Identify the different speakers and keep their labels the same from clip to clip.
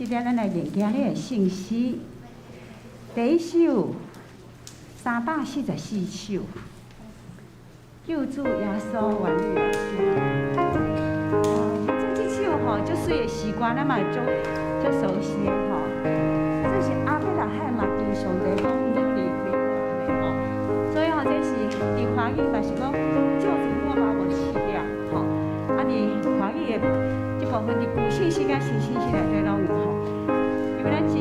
Speaker 1: 即个咱来念今日的信息。第一首344首，救主耶稣原理来听。这首吼，足水的诗歌，咱嘛足熟悉的吼。这是阿伯拉罕嘛，对上帝讲你离开我的吼。所以吼，这是伫华语嘛是讲救主我把我弃掉吼。啊，伫华语的。 部分伫古信息甲新信息内底拢有吼，因为咱真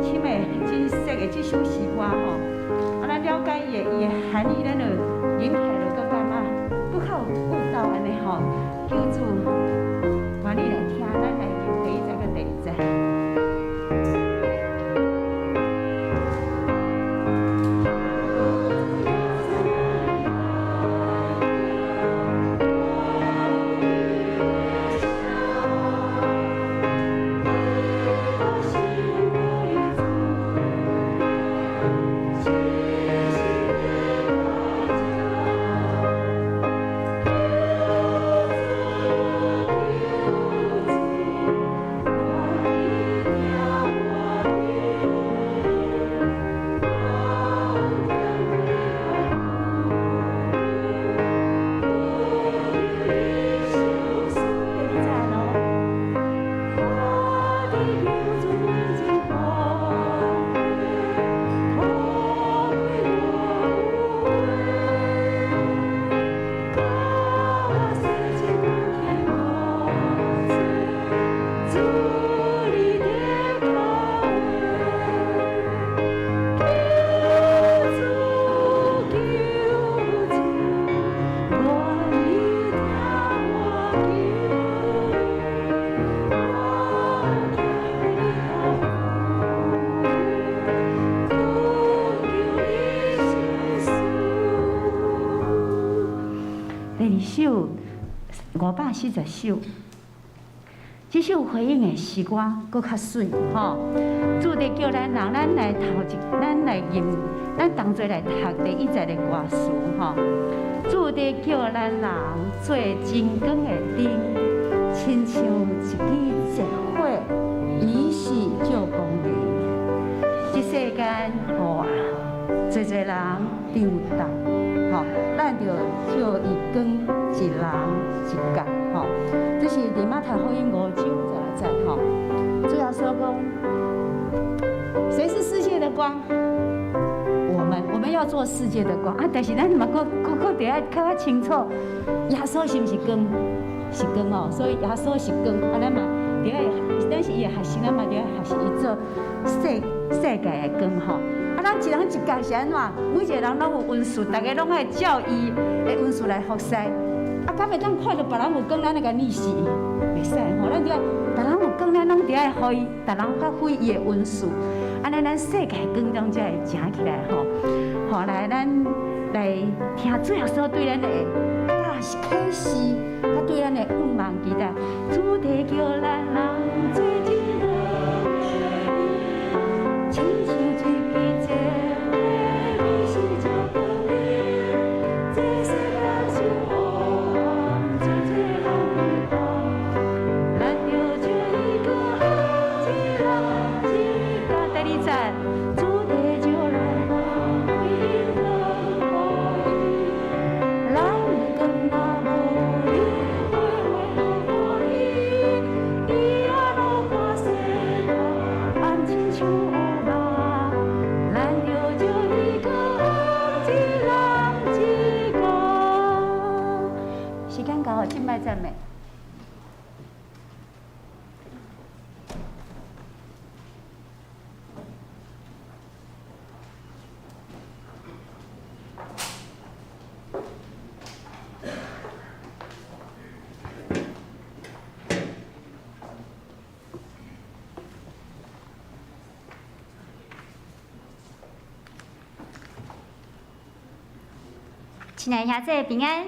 Speaker 1: 深的、真熟的这首诗歌吼，啊，咱了解伊的含义，咱就引起就更感觉不靠悟道安尼吼，叫做原理来听，咱来念第一节甲第二节。 首540首，这首回应的诗歌搁较水吼。主题叫咱人，咱来吟，咱同齐来读第一节的歌词吼。主题叫咱人做真光的灯，亲像一支热火，以示照光明。这世间哇，侪人张动吼，咱着照伊光。 一人一角，吼，这是《马太福音》5章在吼。主要说讲，谁是世界的光？我们要做世界的光啊！但是咱嘛，搁得爱较清楚，耶稣是毋是光？是光哦，所以耶稣是光，啊，咱嘛得爱，咱是伊的学生，咱嘛得爱学习伊做世界的光吼。啊，咱一人一角是安怎？每一个人拢有温素，大家拢爱照伊的温素来服侍。 啊，敢会当看到别人有光，咱来甲逆视，袂使吼。咱着爱，别人有光，咱拢着爱互伊，别人发挥伊的温素。安尼咱世界光中才会正起来吼。后来咱来听主耶稣对咱的启示，甲对咱的盼望期待。主题叫咱人做真光，亲像一支热火，以示照光明。这世界是我。 敬拜赞美。
Speaker 2: 亲爱的兄弟平安。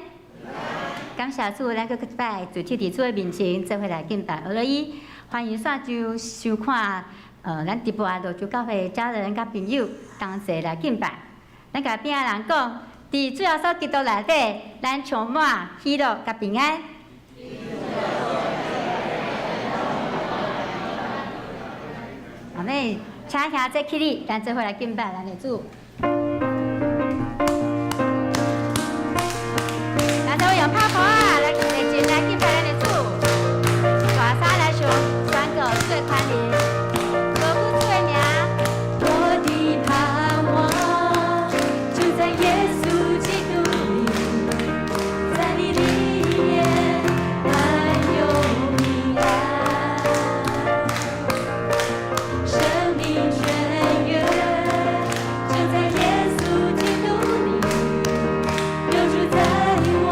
Speaker 2: 感谢主，咱搁一摆就去伫主的面前，做伙来敬拜俄罗伊。欢迎线上收看，咱直播罗州教会家人甲朋友同齐来敬拜。咱甲边仔人讲，伫主耶稣基督内底，咱充满喜乐甲平安。好，那请兄这起立，咱做伙来敬拜咱的主。咱做伙用拍鼓啊，来进来敬拜咱的主。大声来唱，宣告最宽灵，歌舞主的名。我的盼望就在耶稣基督里，在你里面还有平安，生命泉源就在耶稣基督里，流注在我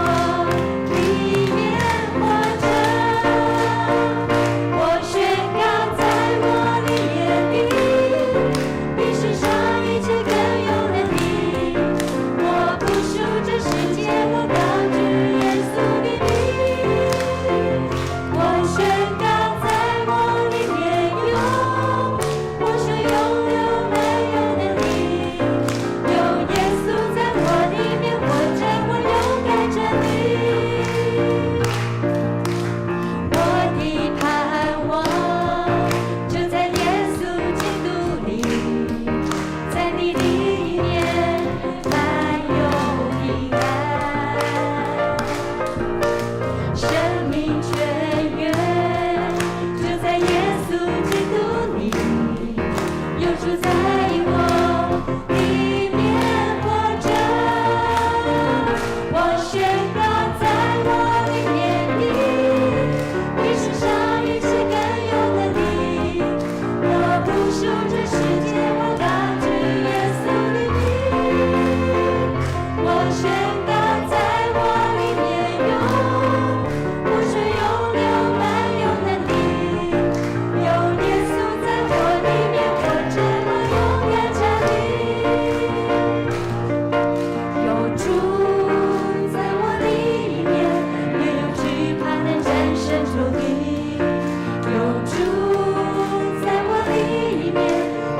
Speaker 2: 里面活着。我宣告在我的眼里，比世上一切更有能力。我不属这世界，我高举耶稣的名。我宣告在我里面有，我说永留没有能力。有耶稣在我里面活着，我勇敢站立。我的盼望就在耶稣基督里，在你里面还有平安，生命泉源就在耶稣基督里，有主在我里面活着。我宣告在我里面里，比世上一切更有能力。我不属这世界，我高举耶稣的名。我宣告在我里面有，我说永留满有能力。有耶稣在我里面活着，我勇敢站立。有主在我里面，没有惧怕能战胜仇敌。有主在我里面，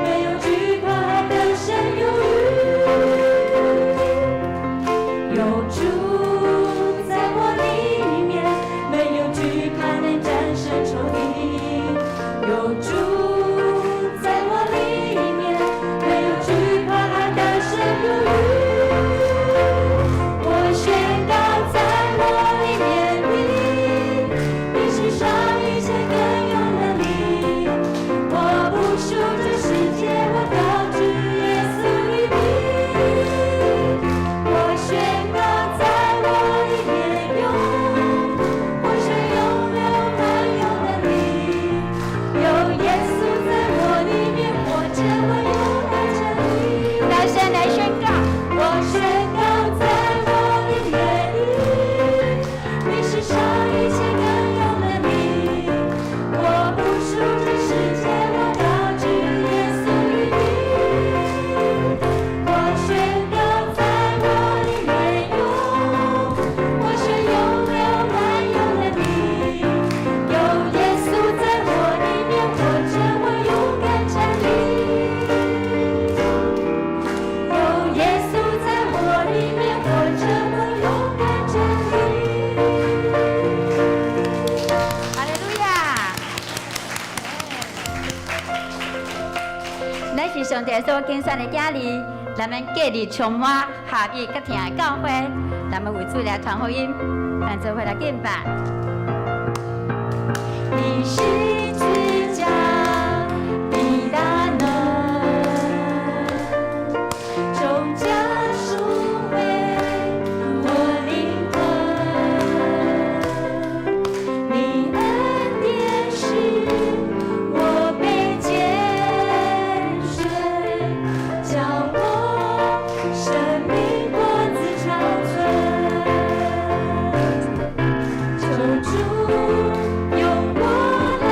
Speaker 2: 没有惧怕还得胜有余。有主在我里面，没有惧怕能战胜仇敌。有主在我里面，没有惧怕还得胜有余。我宣告在我里面里，比世上一切更有能力。我不属这世界，我高举耶稣的名。我宣告在我里面有，我说永留满有能力。有耶稣在我里面活着，我勇敢站立。大声来宣告，我宣告在我里面里，比世上一切更有能力。我不属这世界，我高举耶稣的名。我宣告在我里面有，我说永留满有能力。有耶稣在我里面活着，我勇敢站立。有耶稣在我里面活着，我勇敢站立。哈利路亚！咱是上帝所拣选的囝儿，咱们隔日充满合一甲听的教会，咱们为主来传福音，咱做伙来敬拜。你是至佳的大能，重价赎回我灵魂。你恩典使我被拣选，叫我生命果子长存。求主用我来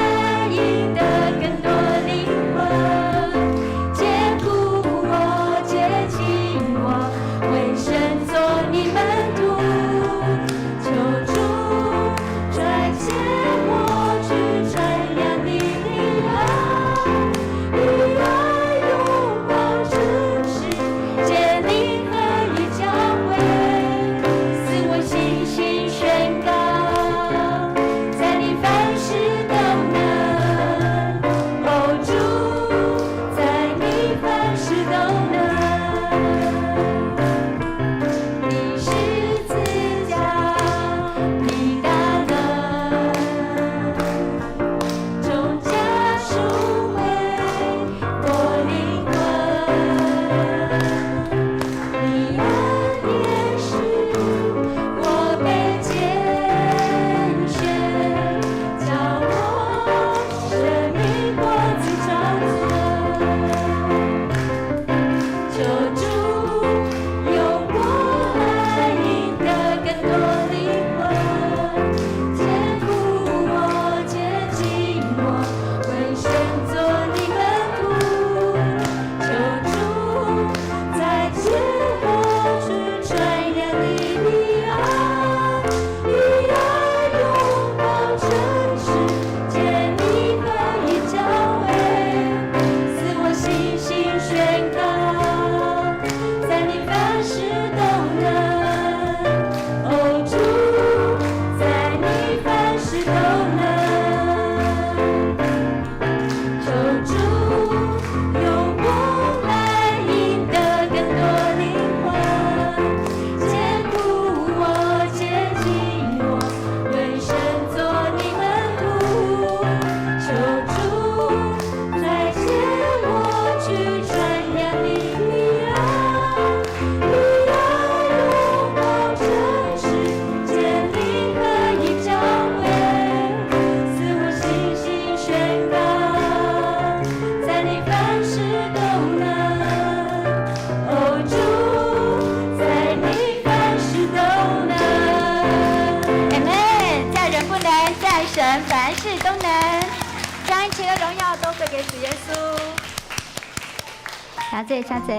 Speaker 2: 请坐，请坐。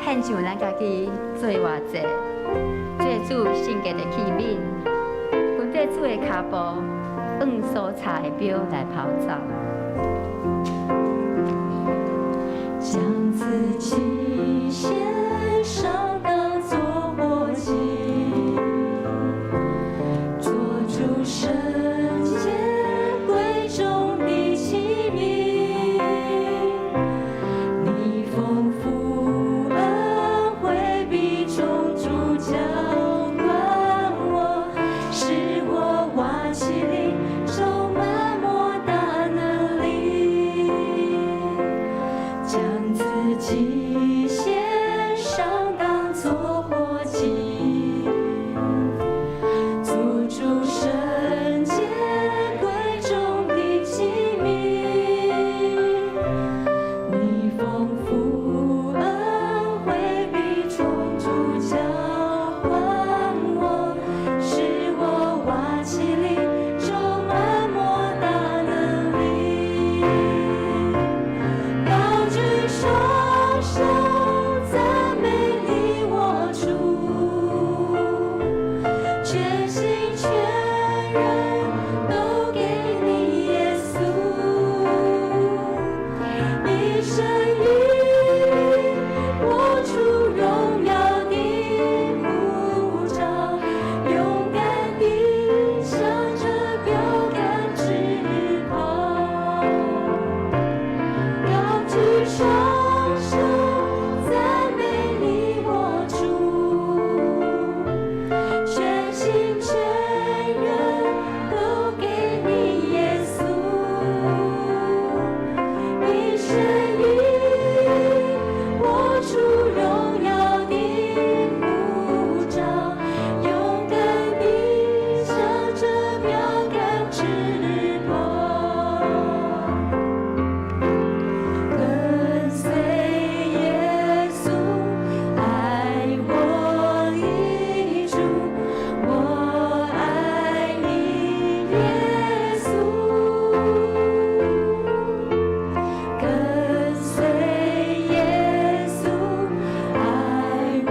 Speaker 2: 献上咱家己做偌济，做主性格的器皿，跟着主的脚步，按所插的标来跑走。
Speaker 3: 将自己献上当作活祭，做主圣洁贵重的器皿。你丰富恩惠必重主浇灌我，使我瓦器里充满莫大能力。将自己献上当作活祭，做主圣洁贵重的器皿。你丰富恩惠必重主浇灌我，使我瓦器里充满莫大能力。高举双手赞美你我主，全心全人都给你耶稣，一生以活出荣耀的护照，勇敢地向着标杆直跑。高举双手赞美你我主，全心全人都给你耶稣，一生以活出荣耀的护照，勇敢地向着标杆直跑。跟随耶稣，爱我的主，我爱你耶稣。跟随耶稣，爱我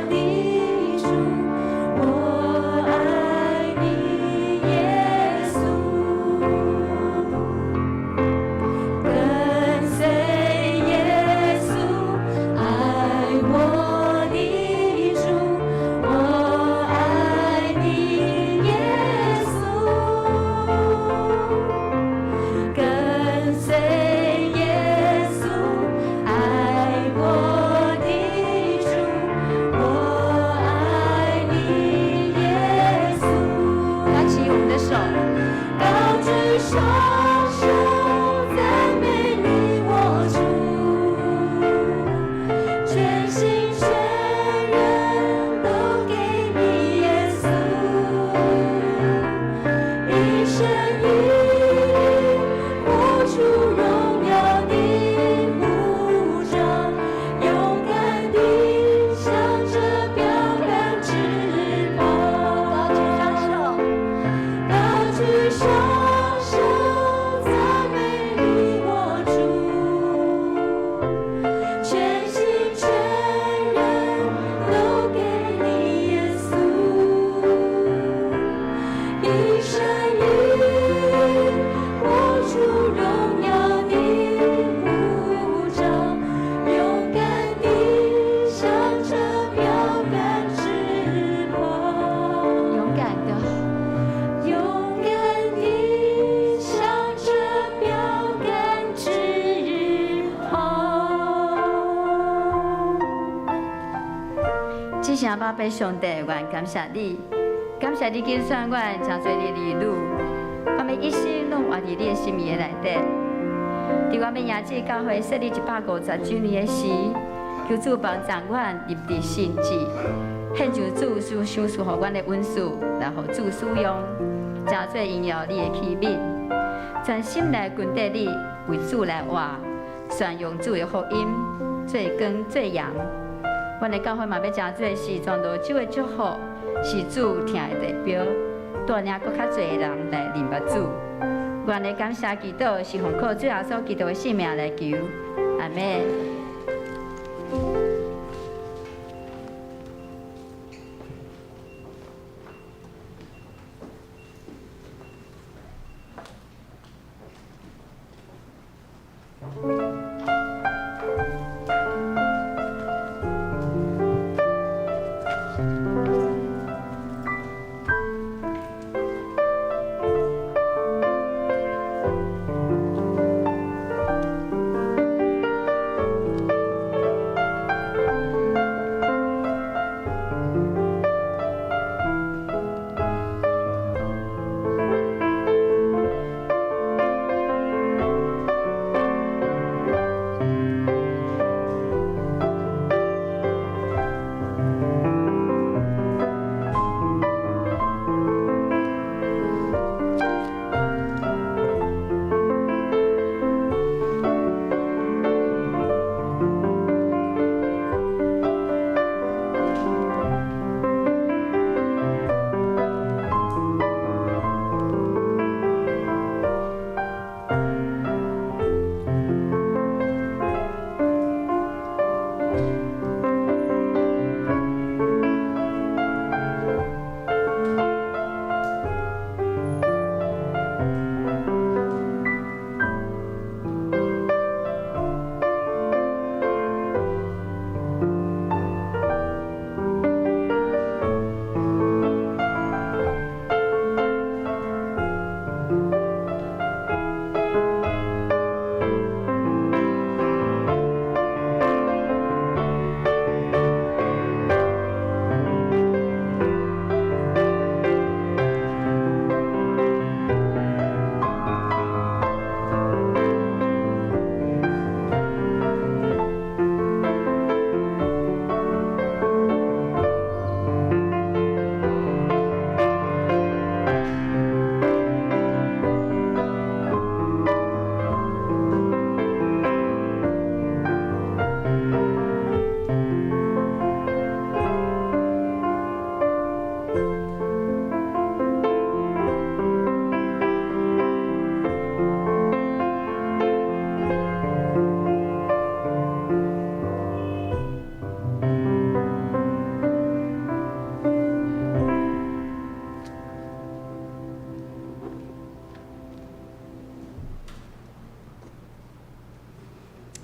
Speaker 3: 的主，我爱你耶稣。跟随耶稣，爱我的主，我爱你耶稣。跟随耶稣，爱我的主，我爱你耶稣。
Speaker 2: 拿起我们的手，
Speaker 3: 高举双手赞美你我主，全心全人都给你耶稣，一生以活出荣耀的护照，勇敢地向着标杆直跑。高举双手赞美你我主，全心全人都给你耶稣，一生以活出荣耀的护照，勇敢地向着标杆直跑。
Speaker 2: 勇敢的。
Speaker 3: 勇敢地向着标杆直跑。
Speaker 2: 只声宝贝上帝，愿感谢你，感谢你拣选我真侪的儿女，我们一生拢活伫你的心意内底。伫我们迎接教会设立150周年的时，求主帮助阮入伫圣旨，献上主所赏赐予阮的恩赐，来互主使用，真做荣耀你的器皿，全心来跟着你，为主来活，宣扬主的福音，做光做阳。阮的教会嘛要真做是传道主的祝福，是主听的代表，带领搁较侪人来认捌主。愿的感谢祈祷是奉靠最后所基督的性命来求，阿门。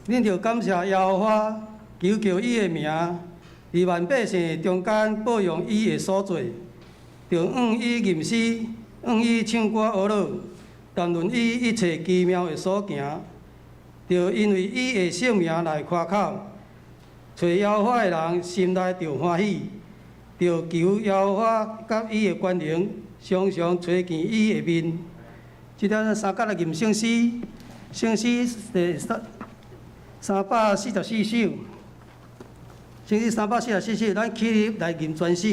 Speaker 4: 恁着感谢耶和华，求叫伊的名伫万百姓中间保养伊的所做，着愿伊吟诗，愿伊唱歌学乐，谈论伊一切奇妙的所行，着因为伊的圣名来夸口，找耶和华的人心内着欢喜，着求耶和华甲伊的关灵，常常找见伊的面。即条三角的吟圣诗，圣诗第344首，圣诗344首，咱起立来吟全首。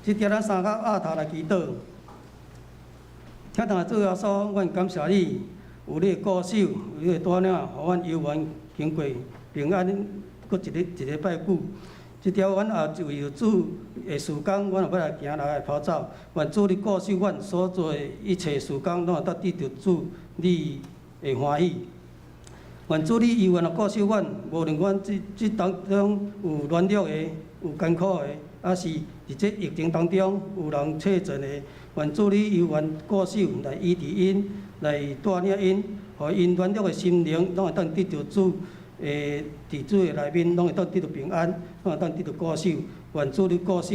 Speaker 4: 即条咱三脚压头来祈祷。请同主耶稣，阮感谢你，有你的固守，有你的带领，互阮游园经过平安，搁一礼拜久。即条阮也为着主的事工，阮也要来行来跑走。愿主你固守阮所做的一切事工，拢会得着主你的欢喜。愿主你永远的固守阮，无论阮即当中有软弱的，有艰苦的，还是伫这疫情当中有人确诊的，愿主你永远固守来医治因，来带领因，互因软弱的心灵拢会当得着主。伫主的内面，拢会当得到平安，拢会当得到固守。愿主你固守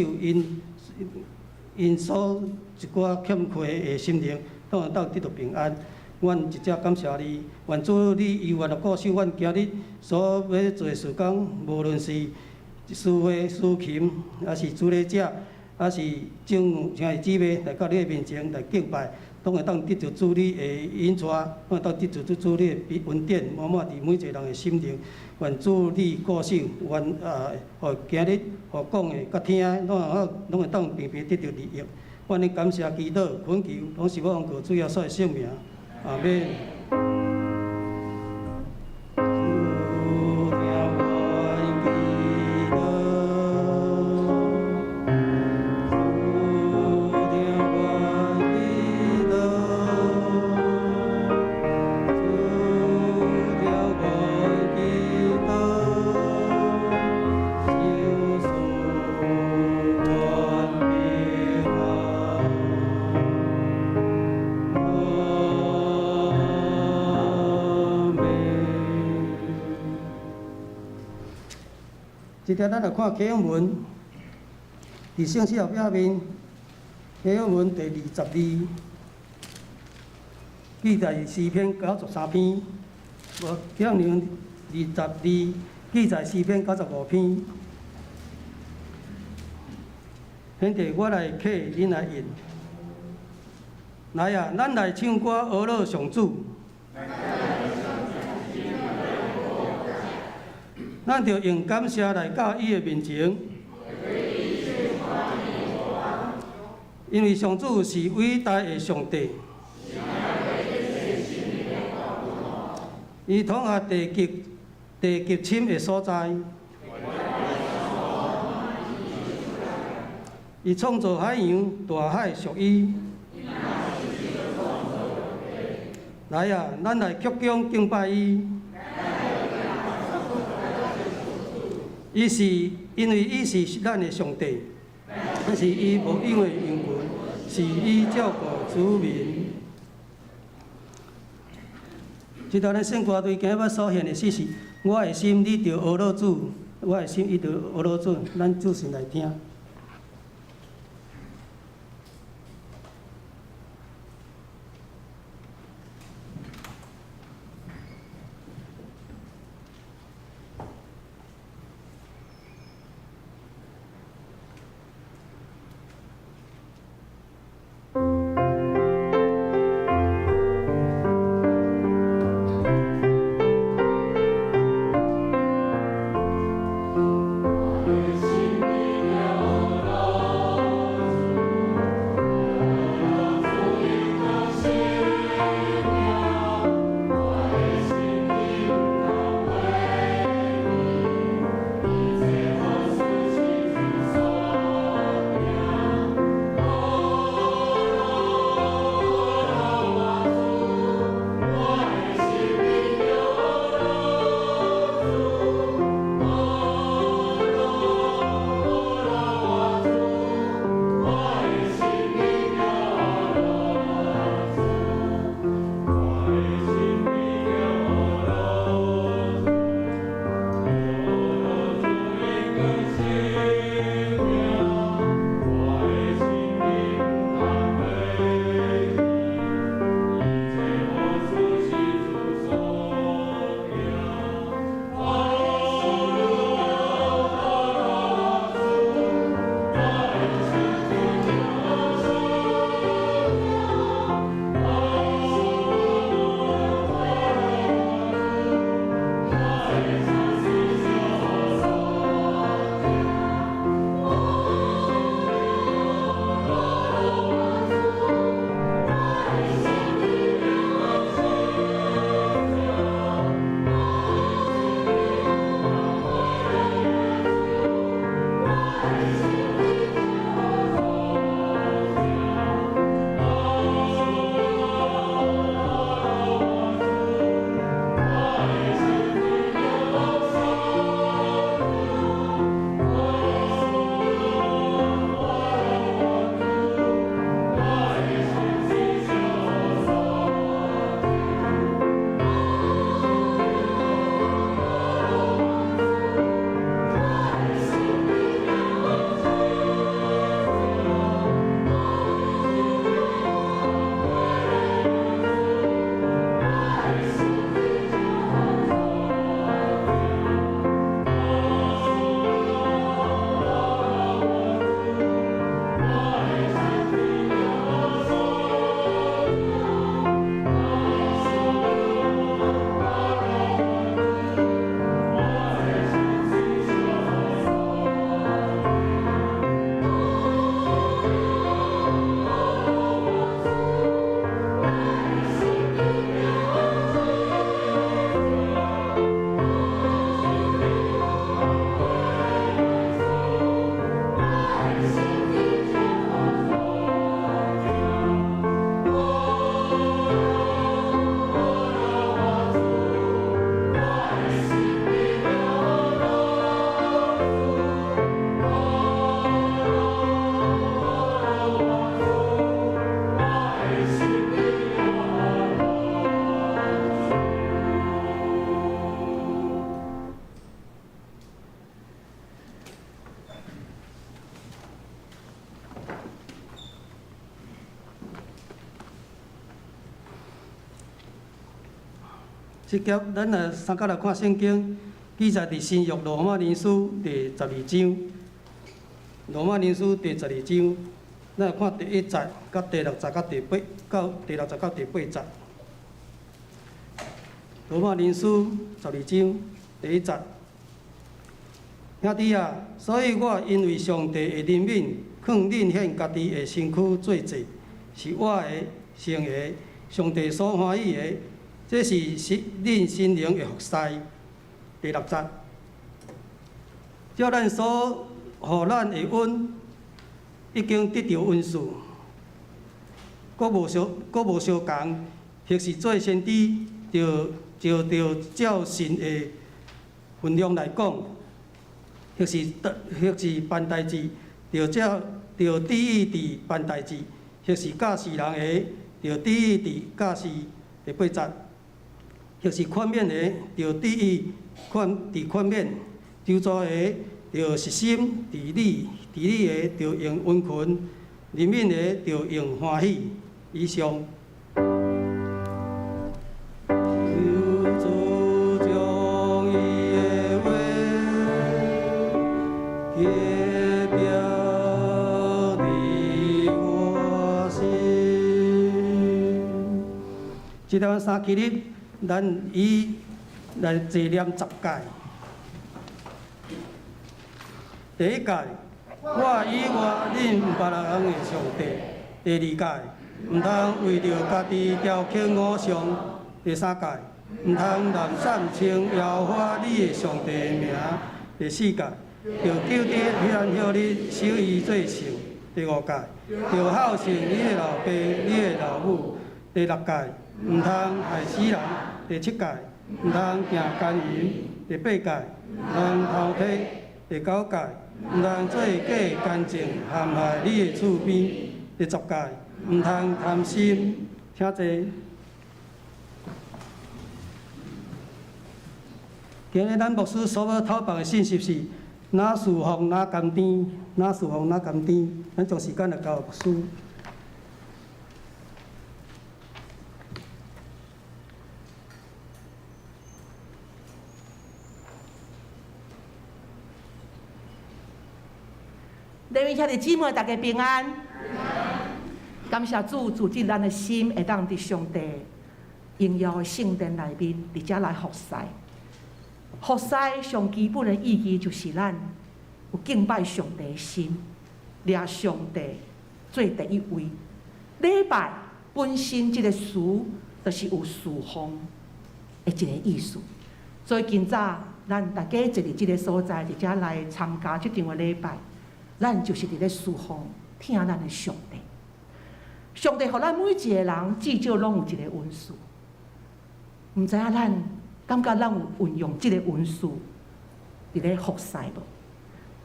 Speaker 4: 因所一寡欠缺的心灵，拢会当得到平安。阮一只感谢你，愿主你永远的固守阮今日所要做的事工，无论是诗花、诗琴，还是主礼者，还是种像是姊妹来到你的面前来敬拜。拢会当得到主你的引带，拢会当得到主你的恩典，满满伫每一个人的心灵。愿主你固守，愿互今日互讲的甲听的，拢会当平平得到利益。愿你感谢祈祷恳求，拢是我奉靠主耶稣的圣名，阿免。即条咱来看启示文，伫圣诗后壁面，启示文第22，记载诗篇93篇，无启示文22，记载诗篇95篇。现在我来刻，恁来印。来啊，咱来唱歌讹乐上主。咱着用感谢来到伊的面前，因为上主是伟大的上帝，伊统合地极深的所在，伊创造海洋、大海属伊。来啊，咱来曲宫敬拜伊。伊是因为伊是咱的上帝，是伊无有的恩眷，是伊照顾子民。即条咱圣歌对今日所献的诗是：我的心你着讹乐主，我的心伊着讹乐主，咱仔细来听。
Speaker 3: 我的心里有
Speaker 4: 即节咱来三角来看圣经，记载伫新约罗马人书第12章。罗马人书第12章，咱来看第1节到第6节到第8到第6节到第8节。罗马人书12章第1节，兄弟啊，所以我因为上帝的怜悯，劝恁献家己的身躯做祭，是我的圣的，上帝所欢喜的。这是恁心灵的服侍。第6节，照咱所予咱的恩，已经得到恩赐，佫无相共，或是做先知，就照神的分量来讲，或是办代志，就旨意伫办代志，或是教示人的，就旨意伫教示。第8节。或是宽免的，就旨意宽免；周遭的，就实心；伫理的，就用温群；怜悯的，就用欢喜。以上。即条3期日。咱以来坐念10届。第1届，我以外恁别人的上帝；第2届，毋通为着家己雕刻偶像；第3届，毋通滥散称摇花你的上帝的名；第4届，着救伫彼岸向你守伊做圣；第5届，着孝顺你的老爸、你的老母；第6届，毋通害死人。第7届，毋通行奸淫；第8届，毋通偷窃；第9届，毋通做假干净陷害你的厝边；第10届，毋通贪心。请坐。今日咱牧师所要讨办的信息是：哪侍奉哪甘甜，哪侍奉哪甘甜。咱将时间来交牧师。
Speaker 5: 弟兄兄弟姊妹，大家平安。感谢主，主进咱的心会当伫上帝荣耀的圣殿内面，伫遮来服侍。服侍上基本的意义就是咱有敬拜上帝的心，掠上帝做第一位。礼拜本身这个词，就是有侍奉的一个意思。所以今早咱大家坐伫这个所在，伫遮来参加这场的礼拜。咱就是伫咧侍奉，听咱的上帝。上帝互咱每一个人至少拢有一个恩赐，毋知影咱感觉咱有运用即个恩赐伫咧服侍无？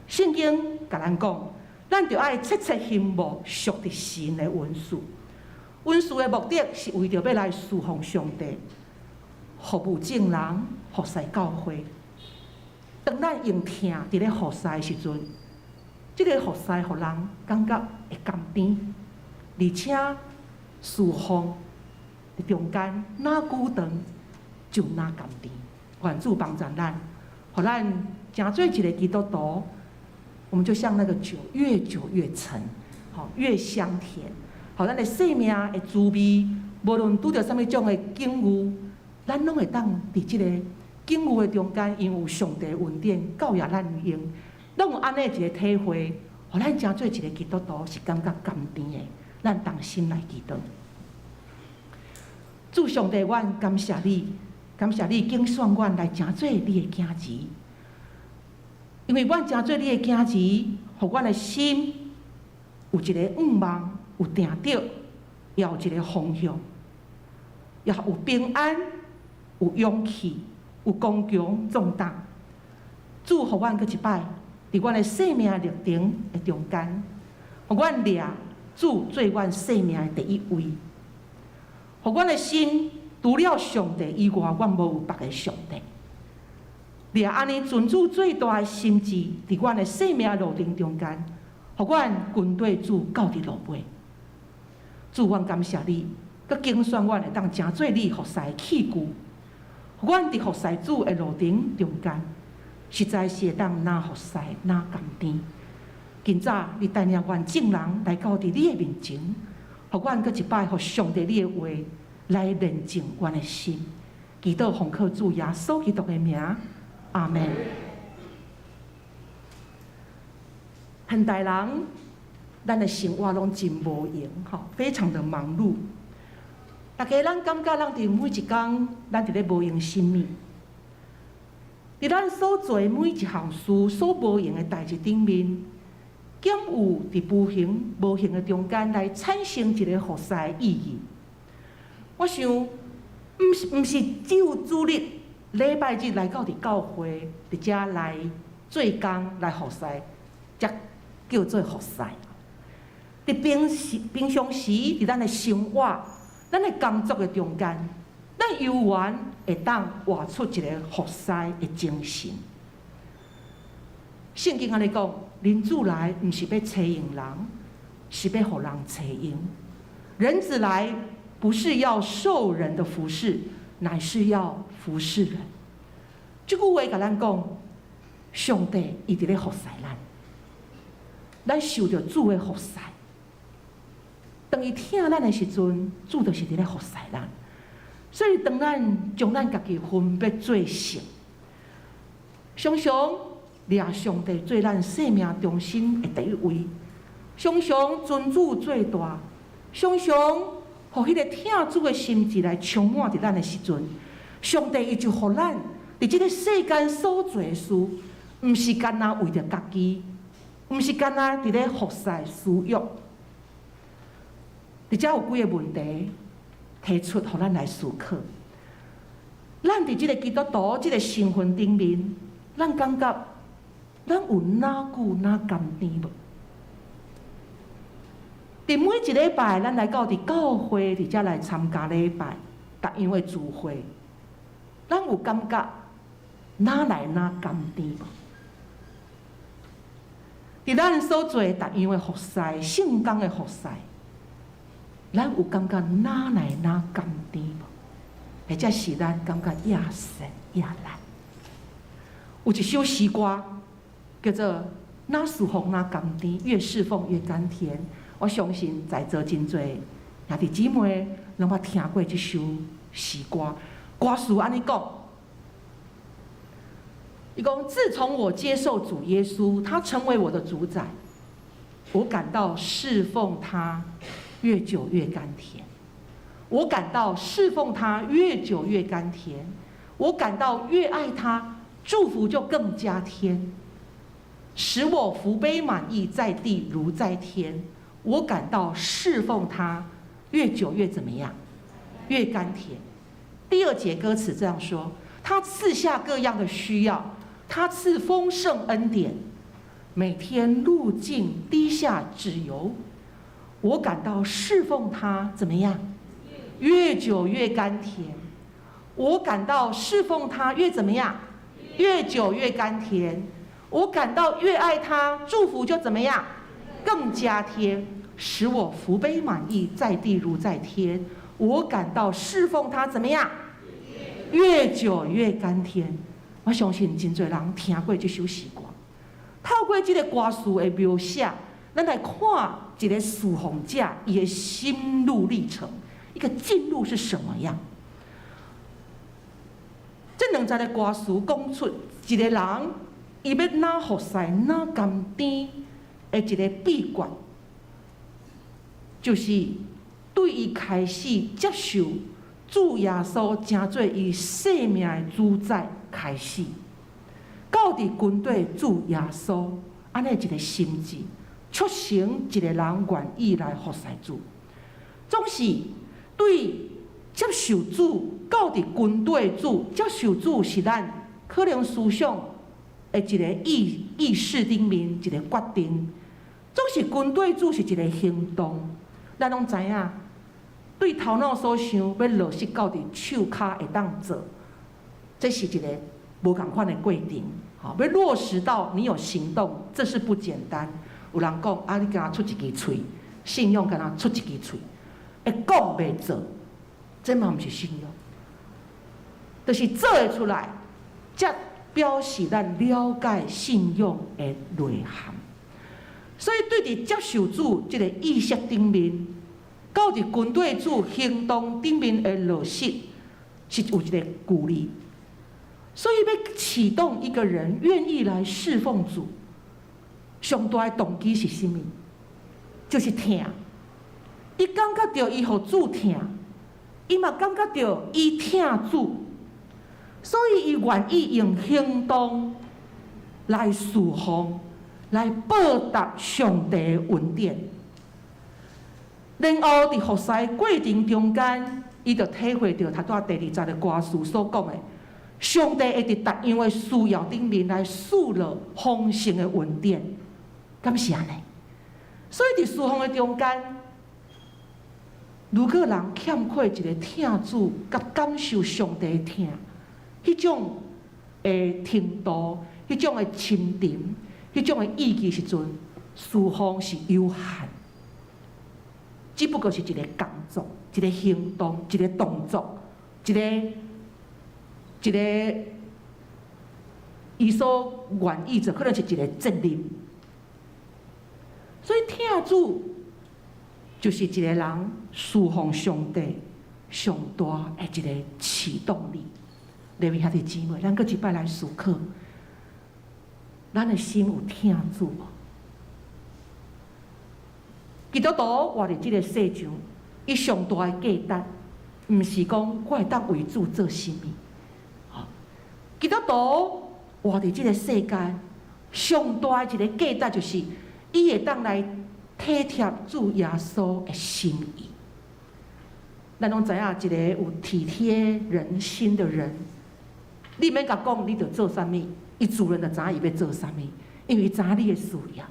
Speaker 5: 圣经甲咱讲，咱着爱切切心慕属伫神的恩赐。恩赐的目的是为着要来侍奉上帝，服务众人，服侍教会。当咱用听伫咧服侍的时阵，这个服侍，互人感觉会甘甜，而且侍奉的中间哪久长就哪甘甜。愿主帮助咱，互咱真做一个基督徒，我们就像那个酒，越久越陈，好越香甜。好，咱的生命的滋味，无论拄着什么种的境遇，咱拢会当伫这个境遇的中间，因有上帝恩典教育咱用。拢有安尼一个体会，互咱真做一个基督徒是感觉甘甜的，咱同心来祈祷。主上帝，阮感谢你，感谢你拣选阮来真做你的囝子，因为阮真做你的囝子，互阮的心有一个愿望，有定着，也有一个方向，也有平安，有勇气，有刚强壮胆。主，互阮搁一摆。伫阮的生命历程的中间，互阮掠主做阮生命的第一位，互阮的心除了上帝以外，阮无有别个上帝。掠安尼尊主最大的心志，伫阮的生命路程中间，互阮军队主到伫路尾。主，阮感谢你，佮拣选阮会当真做你服侍的器具，阮伫服侍主的路程中间，实在是会当哪服侍哪甘甜。今早你带领阮众人来到伫你的面前，互阮搁一摆，互上帝你的话来炼净阮的心。祈祷奉靠主耶稣基督的名，阿门。现代人，咱的生活拢真无闲，非常的忙碌。大家咱感觉咱伫每一天，咱伫咧无用什么？伫咱所做每一项事、所无用的代志顶面，兼有伫无形的中间来产生一个服侍的意义。我想，毋是只有主日、礼拜日来到伫教会，伫遮来做工来服侍，才叫做服侍。伫平常时，伫咱的生活、咱的工作的中间，咱悠然会当活出一个服侍的精神。圣经安尼讲，人子来毋是要找用人，是要互人找用。人子来不是要受人的服侍，乃是要服侍人。这句话甲咱讲，上帝伊伫咧服侍咱受着主的服侍。当伊听咱的时阵，主就是伫咧服侍咱。所以当咱将咱家己分别做成，常常掠上帝做咱生命中心的第一位，常常尊主最大，常常互迄个听主的心志来充满伫咱的时阵，上帝伊就互咱伫即个世间所做的事，毋是干那为着家己，毋是干那伫咧服侍私欲。伫遮有几个问题提出，互咱来思考。咱伫即个基督徒即个身份顶面，咱感觉咱有哪久哪甘甜无？伫每一礼拜，咱来到伫教会伫遮来参加礼拜，逐样的聚会，咱有感觉哪来哪甘甜无？伫咱所做逐样的服侍、圣工的服侍，咱有感觉哪来哪甘甜无？或者是咱感觉也神也难。有一首诗歌叫做《哪侍奉哪甘甜，越侍奉越甘甜》。我相信在座真侪兄弟姊妹拢捌听过这首诗歌。歌词安尼讲，伊讲：自从我接受主耶稣，他成为我的主宰，我感到侍奉他越久越甘甜。我感到侍奉他越久越甘甜，我感到越爱他，祝福就更加添，使我福杯满溢，在地如在天。我感到侍奉他越久越怎么样？越甘甜。第二节歌词这样说：他赐下各样的需要，他赐丰盛恩典，每天路径滴下脂油。我感到侍奉他怎么样？越久越甘甜。我感到侍奉他越怎么样？越久越甘甜。我感到越爱他，祝福就怎么样？更加添，使我福杯满溢，在地如在天。我感到侍奉他怎么样？越久越甘甜。我相信真侪人听过这首诗歌，透过这个歌词的描写，咱来看一个侍奉者伊的心路历程，一个进入是什么样。这两节的歌词讲出一个人伊要哪服侍哪甘甜的一个秘诀，就是对伊开始接受主耶稣成做伊生命的主宰开始，到伫军队主耶稣安尼一个心志，促成一个人愿意来服侍主。总是对接受主，到伫军队主接受主是咱可能思想的一个意识顶面一个决定。总是军队主是一个行动，咱拢知影。对头脑所想，要落实到伫手骹会当做，这是一个无共款的过程。好，要落实到你有行动，这是不简单。有人讲啊，你敢出一支嘴，信用敢若出一支嘴，会讲袂做，这嘛毋是信用。就是做会出来，才表示咱了解信仰的内涵。所以对伫接受主这个意识顶面，到伫军队主行动顶面的落实，是有一个鼓励。所以要启动一个人愿意来侍奉主，上大的动机是什么？就是疼。伊感觉到伊互主疼，伊嘛感觉到伊疼主，所以伊愿意用行动来侍奉，来报答上帝的恩典。然后伫服侍过程中间，伊就体会到他在第二节的歌词所讲的。上帝会伫逐样的需要顶面来赐落丰盛的恩典，敢是安尼？所以伫侍奉的中间，如果人欠缺一个听主甲感受上帝的听，迄种的程度、迄种的深沉、迄种的意义时阵，侍奉是有限，只不过是一个工作、一个行动、一个动作、一个伊所愿意做，可能是一个责任。所以听主就是一个人侍奉上帝上大的一个启动力。各位兄弟姊妹，咱搁一摆来思考，咱的心有听主无？基督徒活伫这个世上，伊上大的价值，毋是讲我会当为主做甚物。基督徒活伫这个世间，上大一个价值就是，伊会当来体贴主耶稣的心意。咱拢知影，一个有体贴人心的人，你免甲讲，你着做啥物，伊自然就知影伊要做啥物，因为伊知影你的需要。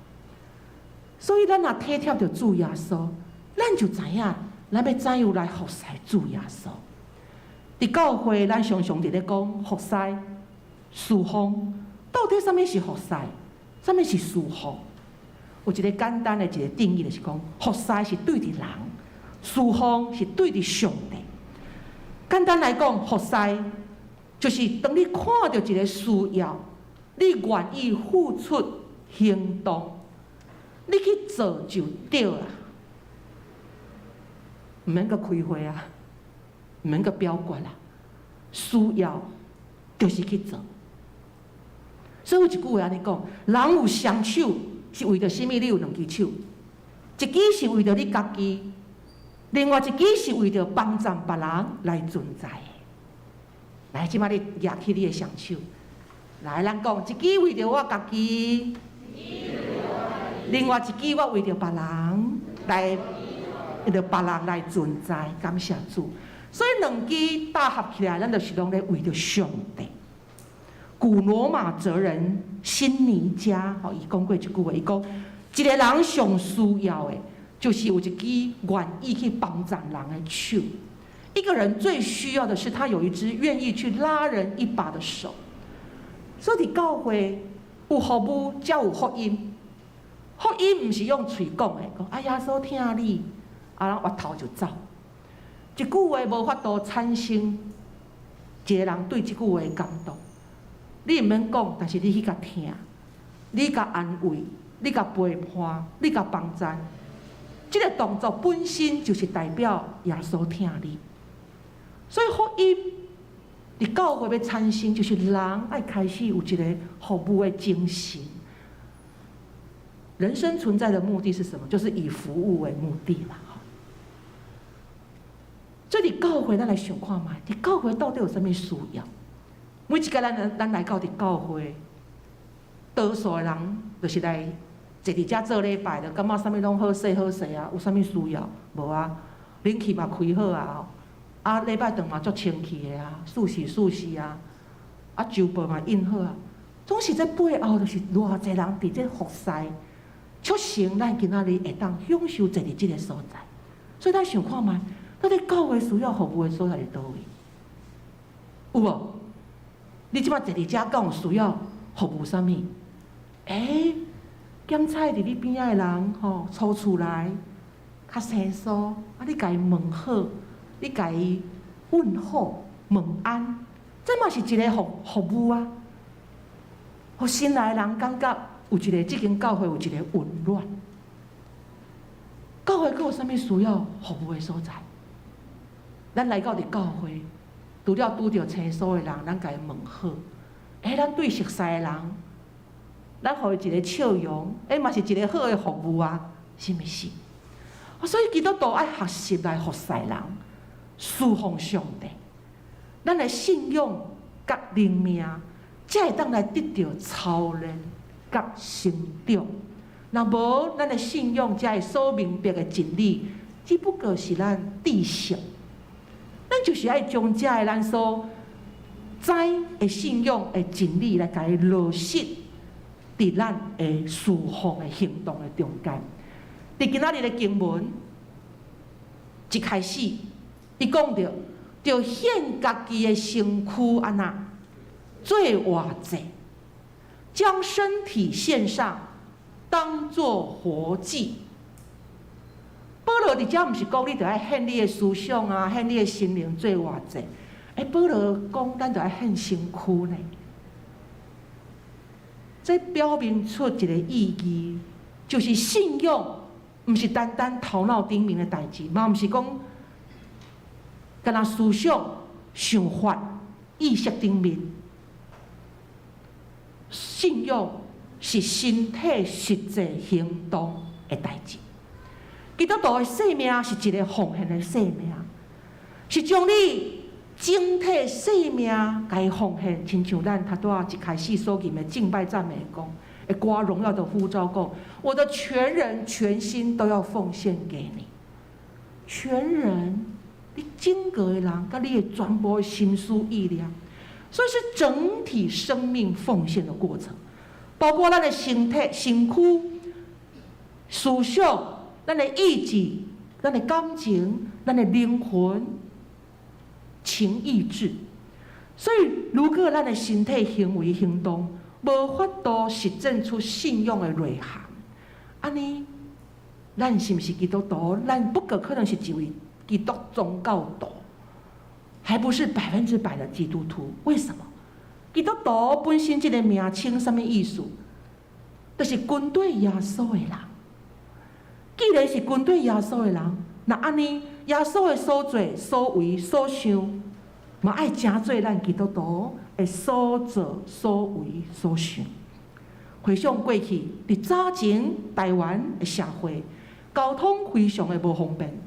Speaker 5: 所以咱若体贴着主耶稣，咱就知影，咱要怎样来服侍主耶稣。伫教会，咱常常伫咧讲服侍。侍奉到底什么是服侍？什么是侍奉？有一个简单的一个定义，就是讲服侍是对伫人，侍奉是对伫上帝。简单来讲，服侍就是当你看到一个需要，你愿意付出行动，你去做就对啦，唔免阁开会啊，唔免阁表决啦，需要就是去做。所以有一句话安尼讲：人有双手是为着什么？你有两只手，一只是为着你家己，另外一只是为着帮助别人来存在的。来，即摆你举起你的双手，来，咱讲一支为着我家己，另外一支我为着别人来，为着别人来存在，感谢主。所以两支搭合起来，咱就是拢咧为着上帝。古罗马哲人辛尼加，伊讲过一句话，伊讲一个人上需要的，就是有一支愿意去帮助人的手。一个人最需要的是他有一只愿意去拉人一把的手。所以教会有服务，才有福音。福音唔是用嘴讲的，讲哎呀，所听你，啊，人歪头就走。一句话无法度产生一个人对这句话的感动。你唔免讲，但是你去甲听，你甲安慰，你甲陪伴，你甲帮助，这个动作本身就是代表耶稣听你。所以福音伫教会要产生，就是人爱开始有一个服务的精神。人生存在的目的是什么？就是以服务为目的嘛。所以伫教会，咱来想看卖，伫教会到底有啥物需要？每一个咱来到伫教会，多数的人就是来坐伫遮做礼拜，就感觉啥物拢好势好势啊，有啥物需要？无啊，冷气嘛开好啊，啊礼拜堂嘛足清气的啊，舒适啊，啊酒杯嘛印好啊。总是在背后就是偌济人伫这服侍，促成咱今仔日会当享受坐伫这个所在。所以咱想看卖，到底教会需要服务的所在伫倒位？有无？你即摆坐伫遮，敢有需要服务啥物？检菜伫你边仔的人吼，初厝来较生疏，啊，你甲伊问好，你甲伊问好问安，这嘛是一个服务啊，互新来的人感觉有一个这间教会有一个温暖。教会佫有啥物需要服务的所在？咱来到伫教会，除了拄着青疏的人，咱甲伊问好。咱对熟悉的人，咱互伊一个笑容，嘛是一个好的服务啊，是毋是？所以基督徒爱学习来服侍人，侍奉上帝。咱的信仰甲灵命，才会当来得到操练甲成长。若无，咱的信仰才会所明白的真理，只不过是咱知识。咱就是爱将这个咱所知的信仰的真理来甲伊落实伫咱的侍奉的行动的中间。伫今仔日的经文一开始，伊讲到，着献家己的身躯安那做活祭，将身体献上，当作活祭。保罗伫遮毋是讲你着爱献你的思想啊，献你的心灵做活祭。保罗讲咱着爱献身躯呢。这表明出一个意义，就是信仰毋是单单头脑顶面的代志，嘛毋是讲干那思想、想法、意识顶面。信仰是身体实际行动的代志。基督徒的生命是一个奉献的生命，是将你整体生命甲伊奉献，亲像咱头拄仔一开始所念的敬拜赞美讲，的歌荣耀的呼召讲，我的全人全心都要奉献给你。全人，你整个的人，甲你的全部的心思意念，所以是整体生命奉献的过程，包括咱的身体、身躯、思想。咱的意志、咱的感情、咱的灵魂、情意志，所以如果咱的身体行为行动无法度实证出信仰的内涵，安尼，咱是毋是基督徒？咱不可能是一位基督宗教徒，还不是100%的基督徒。为什么？基督徒本身这个名称什么意思？就是军队耶稣的人。既然是军队耶稣的人，那安尼耶稣的所做、所为、所想，嘛爱正做咱基督徒的所做、所为、所想。回想过去，伫早前台湾的社会，交通非常的无方便，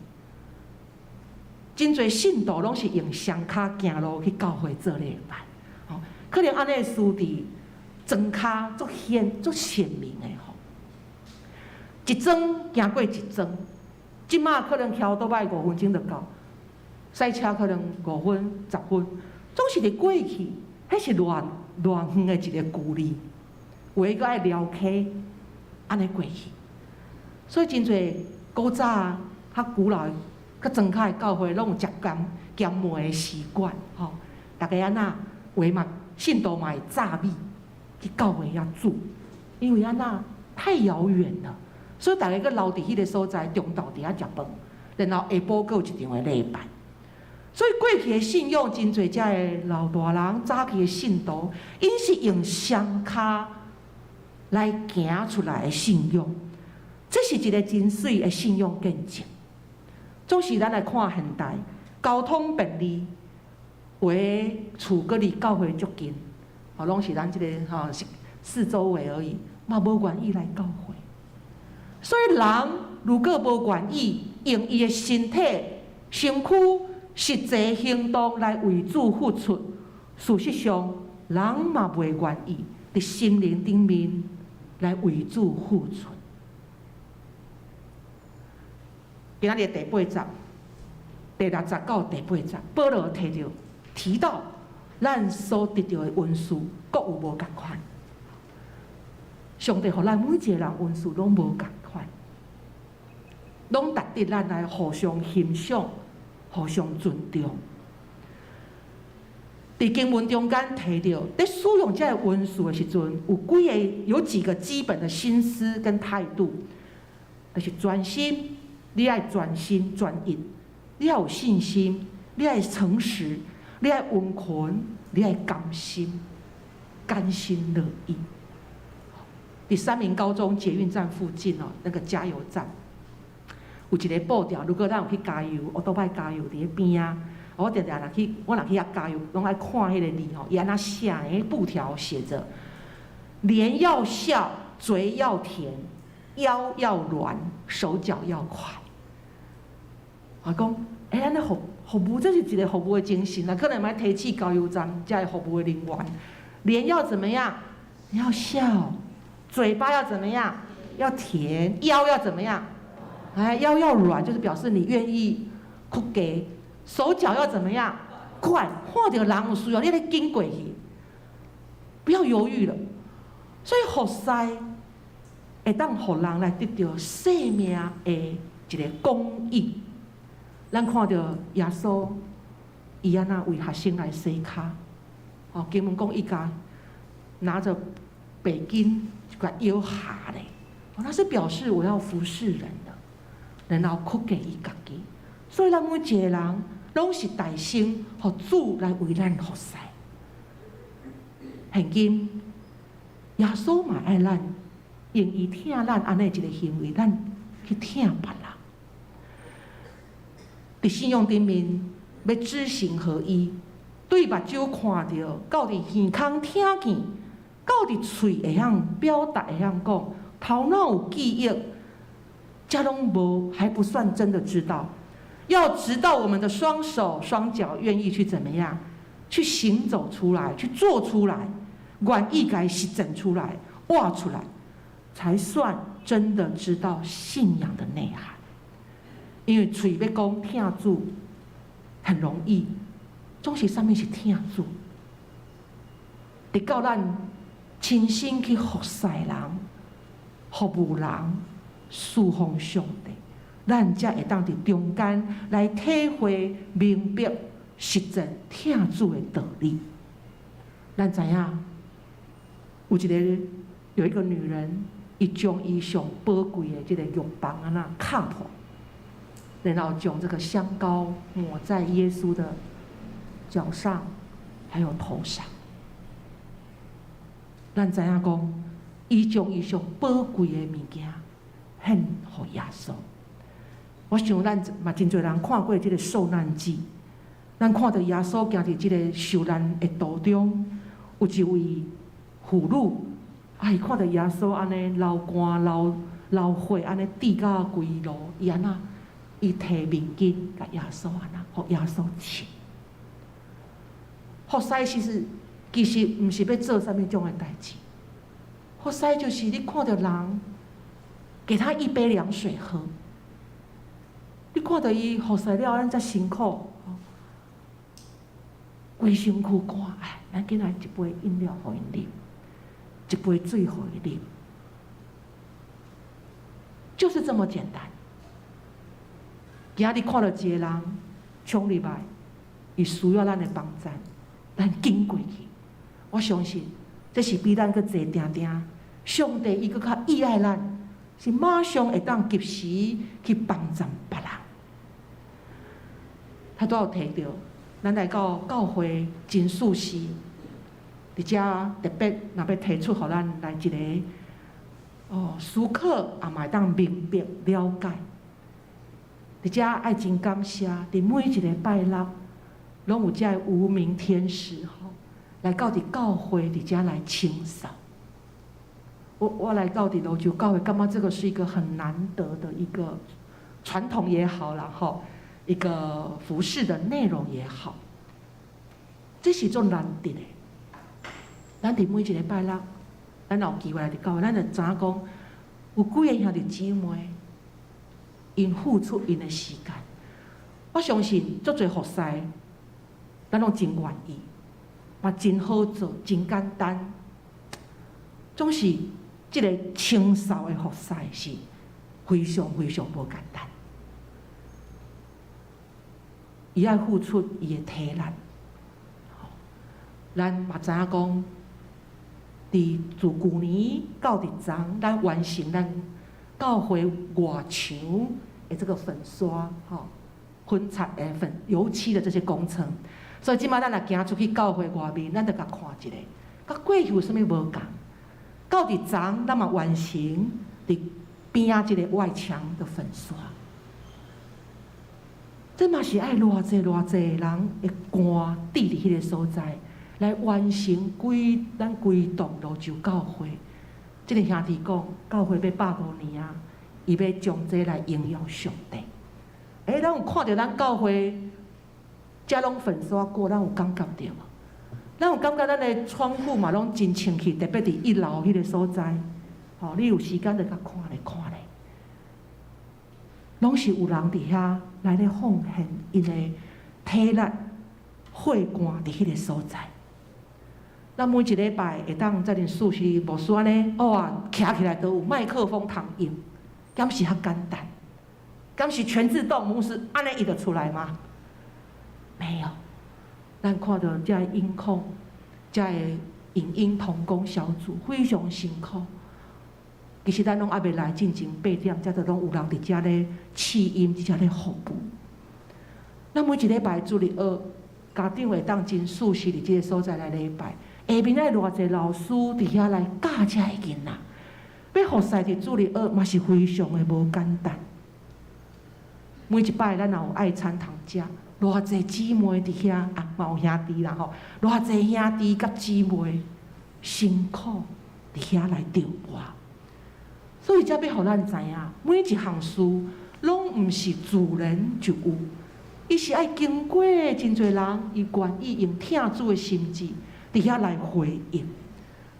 Speaker 5: 真侪信徒拢是用双脚行路去教会做礼拜。可能安尼的事伫庄脚足鲜明的。一庄行过一庄，即马可能桥倒摆5分钟就到，塞车可能5分、10分，总是伫过去，迄是偌远的一个距离，有诶，佫爱撩溪，安尼过去。所以真侪古早较古老、较庄脚的教会，拢有食咸糜的习惯，吼，大家安那话嘛，信徒嘛会炸米去教会遐煮，因为安那太遥远了。所以大家佫留伫迄个所在，中昼伫遐食饭，然后下晡佫有一场的礼拜。所以过去的信仰真侪遮的老大人，早期的信徒，因是用双脚来行出来的信仰，这是一个真水的信仰见证。总是咱来看现代交通便利，有的厝佫离教会足近，拢是咱即个四周围而已，嘛无愿意来教会。所以人如果无愿意用伊的身体、身躯实际行动来为主付出，事实上人嘛袂愿意伫心灵顶面来为主付出。今仔日第8章、第60到第8章，保罗提到咱所得到的恩赐各有无共款。上帝互咱每一个人恩赐拢无共款，拢值得咱来互相欣赏、互相尊重。伫经文中间提到，在使用这个恩赐的时阵，有几个基本的心思跟态度，就是专心，你爱专心专一，你要有信心，你爱诚实，你爱温存，你要甘心，甘心乐意。第三名高中捷运站附近哦，那个加油站有一个布条，如果咱有去加油，我都爱加油伫迄边啊。我常常去遐加油，拢爱看迄个字吼，伊安那写诶布条写着：脸要笑，嘴要甜，腰要软，手脚要快。我讲，安尼服务，这是一个服务的精神啊。可能要提起加油站才会服务的人员，脸要怎么样？你要笑，嘴巴要怎么样？要甜，腰要怎么样？腰要软，就是表示你愿意去给。手脚要怎么样？快，看到人有需要，你得紧过去，不要犹豫了。所以服侍会当互人来得到生命的一个供应。咱看到耶稣，伊安那为学生来洗脚，哦，经文讲伊家拿着白巾就甲摇下咧，哦，那是表示我要服侍人的，然后去给伊家己。所以咱每一个人。拢是大心，互主来为咱服侍。现今耶稣嘛爱咱，用伊听咱安尼一个行为，咱去听别人。伫信仰顶面要知行合一，对目睭看到，到伫耳孔听见，到伫喙会晓表达，会晓讲，头脑有记忆，这拢无还不算真的知道。要直到我们的双手双脚愿意去怎么样，去行走出来，去做出来，愿意该实践出来，挖出来，才算真的知道信仰的内涵。因为嘴要讲听主很容易，总是上面是听主，得到咱亲身去服侍人、服务人、侍奉上帝。咱才会当伫中间来体会、明白、实践听主的道理。咱知影有一个女人，伊将伊上宝贵的这个玉棒安那敲破，然后将这个香膏抹在耶稣的脚上，还有头上。咱知影讲，伊将伊上宝贵的物件献给耶稣。我想咱嘛真侪人看过这个受难记，咱看到耶稣行伫这个受难的途中，有一位妇女，伊看到耶稣安尼流汗流血安尼滴到规路，伊安那伊摕面巾甲耶稣安那，互耶稣亲。服侍其实毋是要做啥物种的代志，服侍就是你看到人，给他一杯凉水喝。你看到伊服侍了，咱才辛苦，规身躯汗，咱紧来一杯饮料互因啉，一杯水互伊啉，就是这么简单。今日看到一个人冲入来，伊需要咱的帮助，咱紧过去。我相信这是比咱搁坐定定，上帝伊搁较意爱咱，是马上会当及时去帮助别人。他都有提到，咱来到教会真属实，伫遮特别若要提出，互咱来一个思考，也嘛会当明白了解。伫遮爱真感谢，伫每一个拜六，拢有遮无名天使来到伫教会伫遮来清扫。我来到伫罗州教会，感觉这个是一个很难得的一个传统也好啦，一个服事的内容也好，这是种难得的。咱伫每一个拜六，咱有机会来伫教会，咱就知影讲，有几个兄弟姊妹，因付出因的时间。我相信足侪服侍，咱拢真愿意，嘛真好做，真简单。总是这个清扫的服侍是非常非常无简单。伊爱付出伊的体力，咱嘛知影讲，伫自旧年到伫昨，咱完成咱教会外墙的这个粉刷、粉擦的油漆的这些工程，所以即摆咱若行出去教会外面，咱着甲看一下，甲过去有啥物无共？到伫昨咱嘛完成伫边仔即个外墙的粉刷，这嘛是爱偌济人会赶伫迄个所在，来完成咱规栋路州教会。即个兄弟讲，教会要150年啊，伊要将这来荣耀上帝。咱有看到咱教会，遮拢粉刷过，咱有感觉到无？咱有感觉咱的窗户嘛，拢真清气，特别伫1楼迄个所在。你有时间就甲看咧，拢是有人伫遐来咧奉献因的体力、血汗伫迄个所在。咱每一礼拜会当在恁宿舍无说呢，徛起来都有麦克风通用，敢是较简单？敢是全自动模式安尼伊就出来吗？没有。咱看到遮音控、遮的影音同工小组非常辛苦。其实咱拢还袂来进前8点，才都拢有人伫遮咧试音，伫遮咧服务。咱每一礼拜主日学，家长会当真熟悉伫即个所在来礼拜。下面爱偌济老师伫遐来教遮的囡仔，要服侍伫主日学嘛是非常的无简单。每一摆咱也有爱餐通食，偌济姊妹伫遐嘛有兄弟啦吼，偌济兄弟甲姊妹辛苦伫遐来筹划。所以才要互咱知影，每一项事拢毋是自然就有，伊是爱经过真侪人，伊愿意用听主的心志伫遐来回应。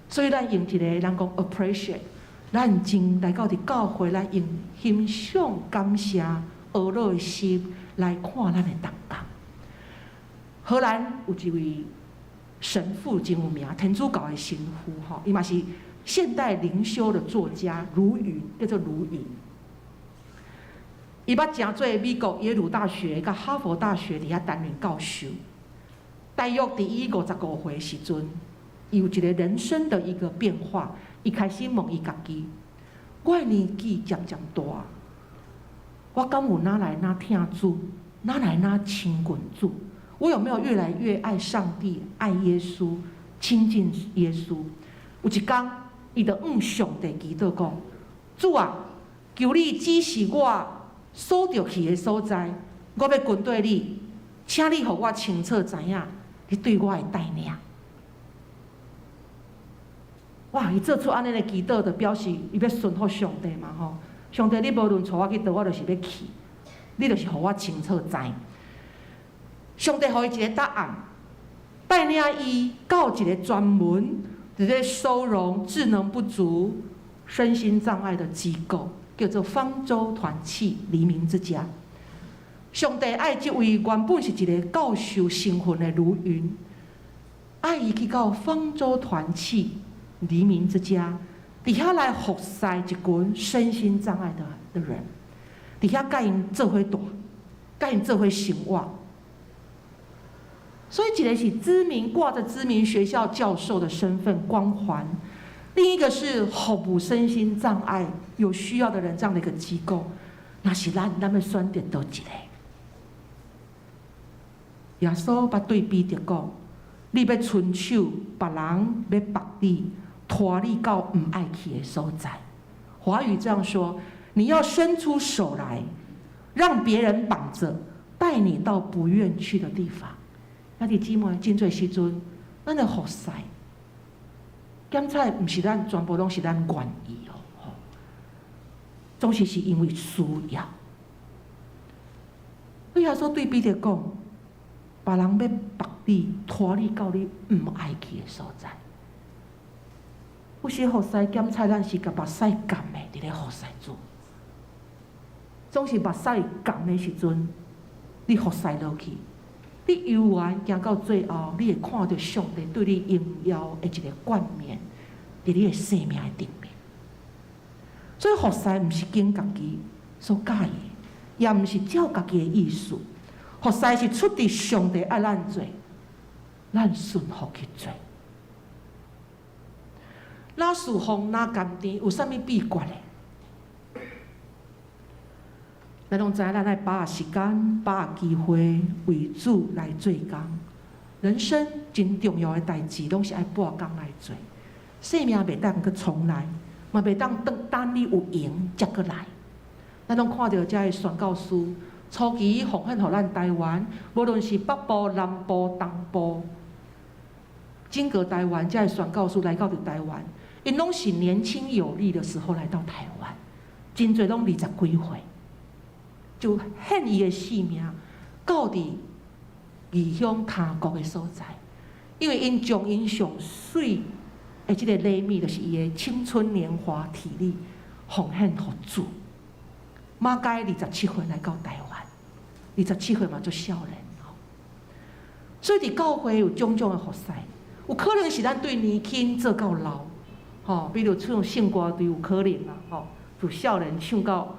Speaker 5: 所以咱用一个咱讲 appreciate， 咱真来到伫教会，咱用欣赏、感谢、懊恼的心来看咱的同工。荷兰有一位神父真有名，天主教的神父吼，伊嘛是现代灵修的作家卢云，叫做卢云。伊捌正做美国耶鲁大学甲哈佛大学伫遐担任教授。大约伫伊55岁时阵，伊有一个人生的一个变化。伊开始问伊家己：我的年纪渐渐大，我敢有哪来哪听主，哪来哪亲近主？我有没有越来越爱上帝、爱耶稣、亲近耶稣？有一天，伊就向上帝祈祷讲：主啊，求你指示我所着去的所在，我要跟对你，请你互我清楚知影你对我的带领。哇！伊做出安尼的祈祷，就表示伊要顺服上帝嘛吼。上帝，你无论带我去倒，我就是要去，你就是互我清楚知。上帝互伊一个答案，带领伊到一个专门在收容智能不足、身心障碍的机构，叫做方舟团契黎明之家。上帝爱这位原本是一个教授身份的卢云，爱伊去到方舟团契黎明之家，伫遐来服侍一群身心障碍的人，伫遐甲因做伙大，甲因做伙生活。所以一个是挂着知名学校教授的身份光环，另一个是服务身心障碍有需要的人这样的一个机构。那是咱要选择倒一个？耶稣捌对彼得讲：你要伸手，别人要绑你，拖你到不爱去的所在。华语这样说：你要伸出手来，让别人绑着，带你到不愿去的地方。兄弟姊妹，真侪时阵，咱的服侍，检采毋是咱全部拢是咱愿意哦，总是因为需要。所以耶稣对彼得讲：别人要绑你，拖你到你毋爱去的所在。有时服侍检采，咱是甲目屎干的伫咧服侍主，总是目屎干的时阵，你服侍落去。你游完行到最后，你会看到上帝对你荣耀的一个冠冕，伫你的生命的顶面。所以服侍毋是经家己所喜的，也毋是照家己的意思。服侍是出自上帝爱咱做，咱顺服去做。哪侍奉哪甘甜，有啥物秘诀呢？咱拢知影，咱爱把握时间，把握机会，为主来做工。人生真重要的代志，拢是爱半工来做。生命袂当去重来，嘛袂当等你有闲才去来。咱拢看到遮个宣教师，初期奉献予咱台湾，无论是北部、南部、东部，整个台湾遮个宣教师来到台湾，因拢是年轻有力的时候来到台湾，真侪拢20几岁，就献伊的性命，到伫异乡他国的所在，因为因将因上水的即个礼物，就是伊的青春年华、体力奉献予主。马该27岁来到台湾，27岁嘛做少年吼。所以伫教会有种种的服侍，有可能是咱对年轻做到老，吼，比如唱圣歌就有可能啦，吼，就少年唱到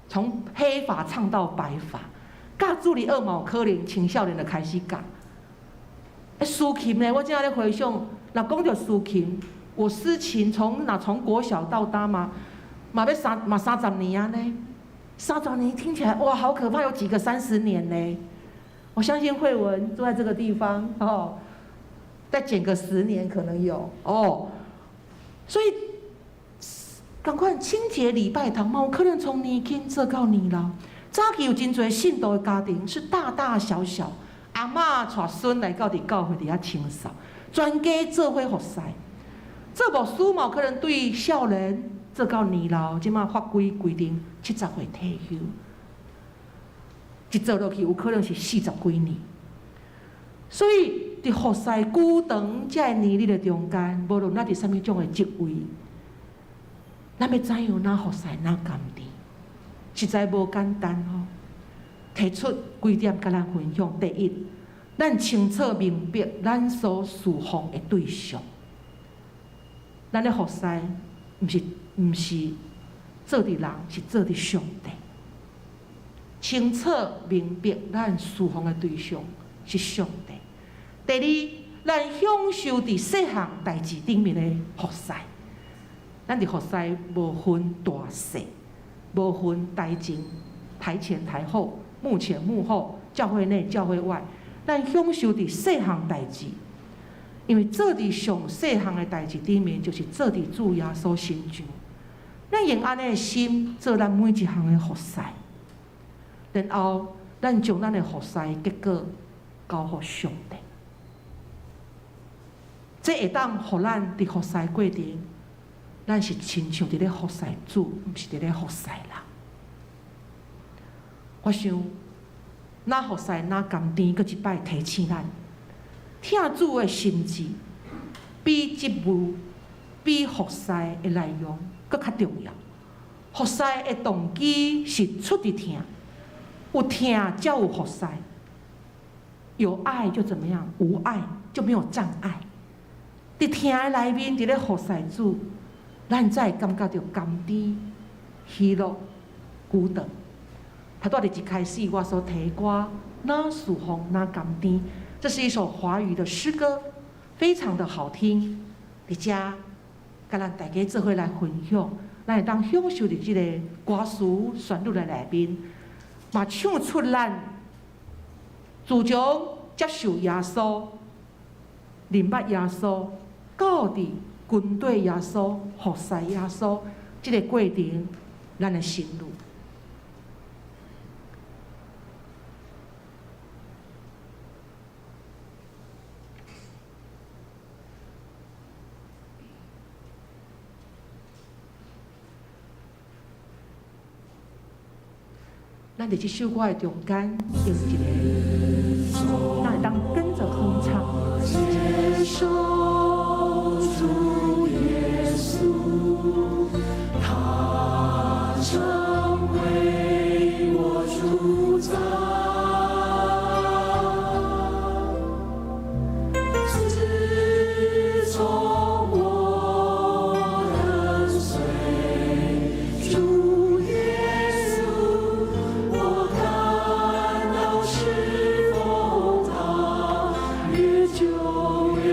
Speaker 5: 从黑发唱到白发。教主理二毛可能青少年就开始教。司琴呢，我正在回想，若讲到司琴，我司琴从国小到大嘛要30年啊呢，30年听起来哇好可怕，有几个30年呢？我相信慧文坐在这个地方哦，再减个10年可能有哦。所以赶快清洁礼拜堂嘛，有可能从年轻做到年老。早期有真侪信徒的家庭是大大小小，阿嬷带孙来到教会底下清扫，全家做伙服侍。做牧师嘛，可能对少年做到年老，即马法规规定70岁退休，一做落去有可能是40几年。所以伫服侍久长遮个年日的中间，无论咱伫啥物种的职位，咱要怎样哪服侍哪甘甜。实在无简单哦，提出几点甲咱分享。第一，咱清楚明白咱所侍奉的对象，咱的服侍毋是做伫人，是做伫上帝。清楚明白咱侍奉的对象是上帝。第二，咱享受伫细项代志顶面的服侍，咱伫服侍无分大小。无分台前台后，幕前幕后，教会内教会外，咱享受伫细项代志，因为做伫上细项的代志顶面，就是做伫主耶稣身上。咱用安尼的心做咱每一项的服侍，然后咱将咱的服侍结果交予上帝，这会当互咱伫服侍过程。咱是亲像伫咧服侍主，毋是伫咧服侍人。我想，哪服侍哪甘甜，搁一摆提醒咱，听主的心志，比职务、比服侍的内容搁较重要。服侍的动机是出伫听，有听才有服侍。有爱就怎么样？无爱就没有障碍。伫听的内面，伫咧服侍主。咱才会感觉到甘甜、喜乐、久长。他到底一开始我所提歌，哪侍奉哪甘甜，这是一首华语的诗歌，非常的好听。伫遮，甲咱大家做伙来分享，咱会当享受伫即个歌词旋律的内面，嘛唱出咱自从接受耶稣、认捌耶稣，到底。军队耶稣、服侍耶稣，这个过程，咱的心路。咱伫这首歌的中间有一个，咱会当跟着哼唱。接受主耶稣，他成为我主宰。自从我跟随主耶稣，我看到侍奉他越久越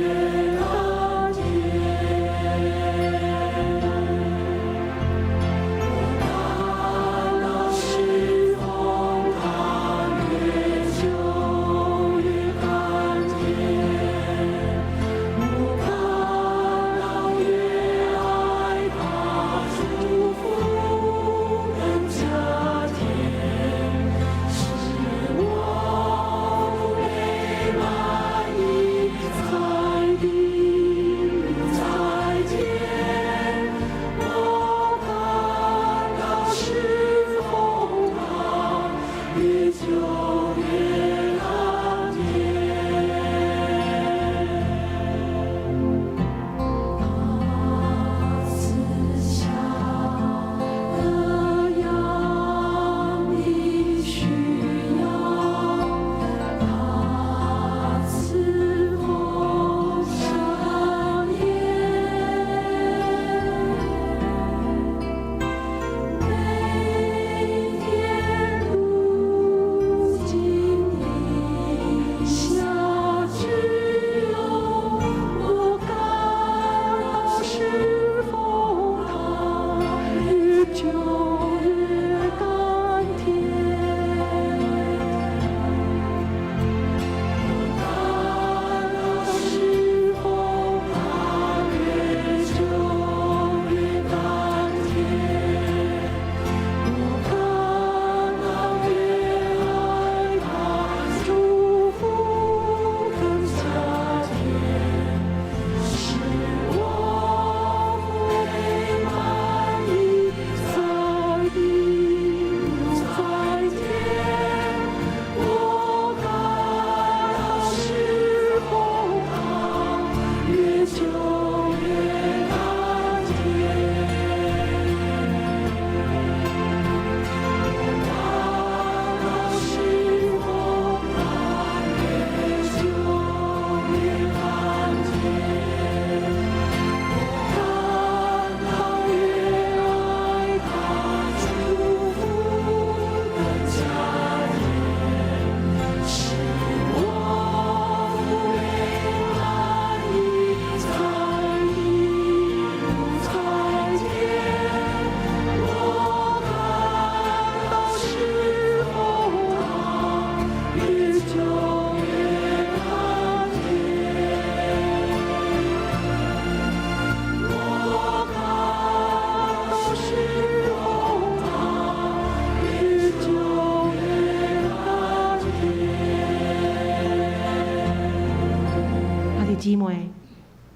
Speaker 5: 姊妹，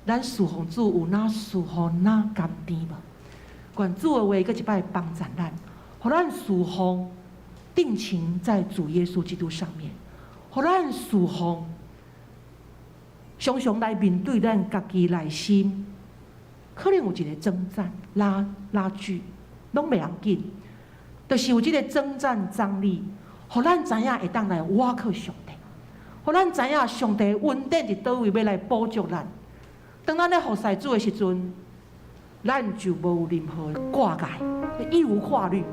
Speaker 5: 咱侍奉主有哪侍奉哪甘甜无？愿主的话搁一摆帮助咱，互咱侍奉定情在主耶稣基督上面，互咱侍奉常常来面对咱家己内心，可能有一个征战拉锯，拢袂要紧，就是有即个征战张力，互咱知影会当来倚靠上帝，互咱知影上帝恩典伫倒位要来补足咱。当咱咧服侍主的时阵，咱就无有任何挂碍，义无跨律，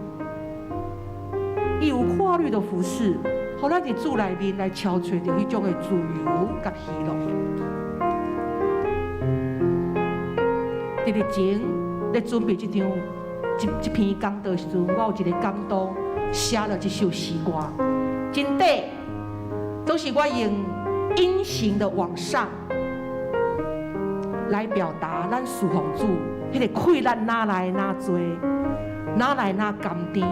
Speaker 5: 义无跨律的服侍，互咱伫主内面来超找着迄种的自由甲喜乐。伫日前咧准备这篇讲道时阵，我有一个感动，写了这首诗歌，真短，都是我用音型的往上来表达咱侍奉主，迄个困难哪来哪多，哪来哪甘甜，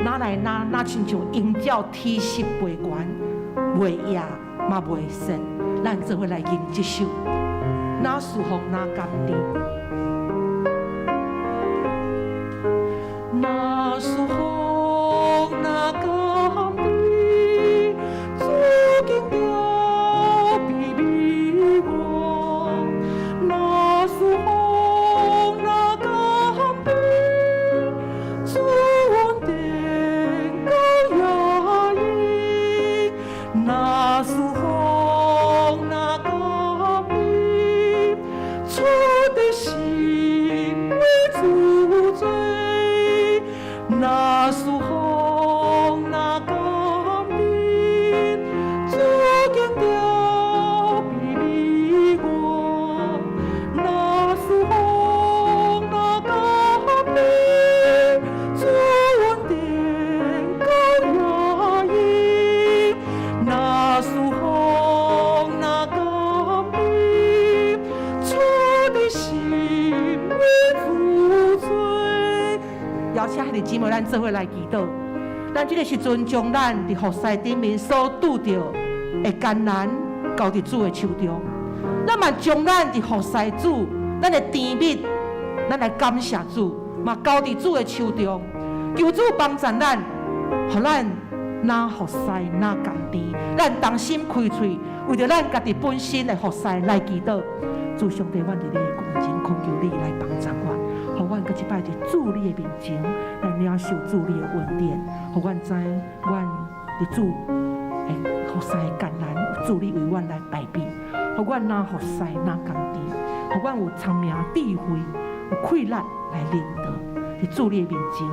Speaker 5: 哪来哪亲像鹰鸟体色飞悬，袂野嘛袂神，咱做伙来吟这首，哪侍奉哪甘甜。那侍奉那甘甜，主竟调比比我。那侍奉那甘甜，主恩典高压抑。那侍奉那甘甜，出的心为主罪。那侍奉那甘甜，主竟调比我。那侍奉那甘甜，主恩典高压抑。那侍奉那甘甜，出的心为主罪。邀请迄个姊妹，咱做伙来祈祷。咱这个时阵，将咱伫服侍顶面所拄着的艰难交伫主的手中。咱嘛将咱伫服侍主，咱的甜蜜，咱来感谢主，嘛交伫主的手中。求主帮助咱，互咱哪服侍哪甘甜。咱同心开喙，为着咱家己本身的服侍来祈祷。主上帝，阮伫你的面前恳求你来帮助我。互阮搁一摆伫主你的面前来领受主你的恩典，互阮知阮伫主的服侍的艰难，主你为阮来排比，互阮哪服侍哪甘甜，互阮有聪明智慧，有困难来领导，伫主你的面前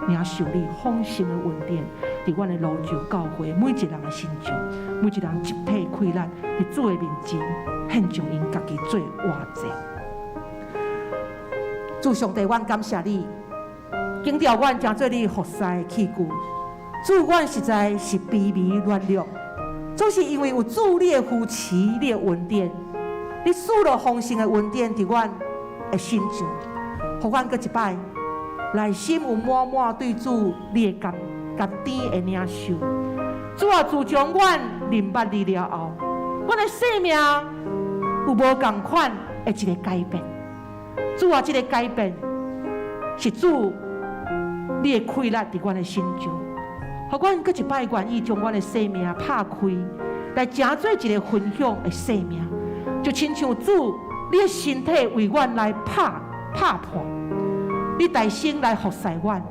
Speaker 5: 领受你丰盛的恩典，伫阮的路上教会每一人的心中，每一人集体困难，伫主的面前献上因家己做活祭。主上帝，阮感谢你，经调阮成做你服侍的器具。主，阮实在是卑微软弱，总是因为有主你的扶持，你的恩典，你赐了丰盛的恩典伫阮的心上，互阮搁一摆内心有满满对主你的甘甜的领受。主啊，自从阮认捌你了后，阮的生命有无同款的一个改变。主啊，这个改变是主你的开力伫阮的心中，互阮搁一摆愿意将阮的生命拍开，来成做一个分享的生命，就亲像主你的身体为阮来拍破，你大声来服侍阮，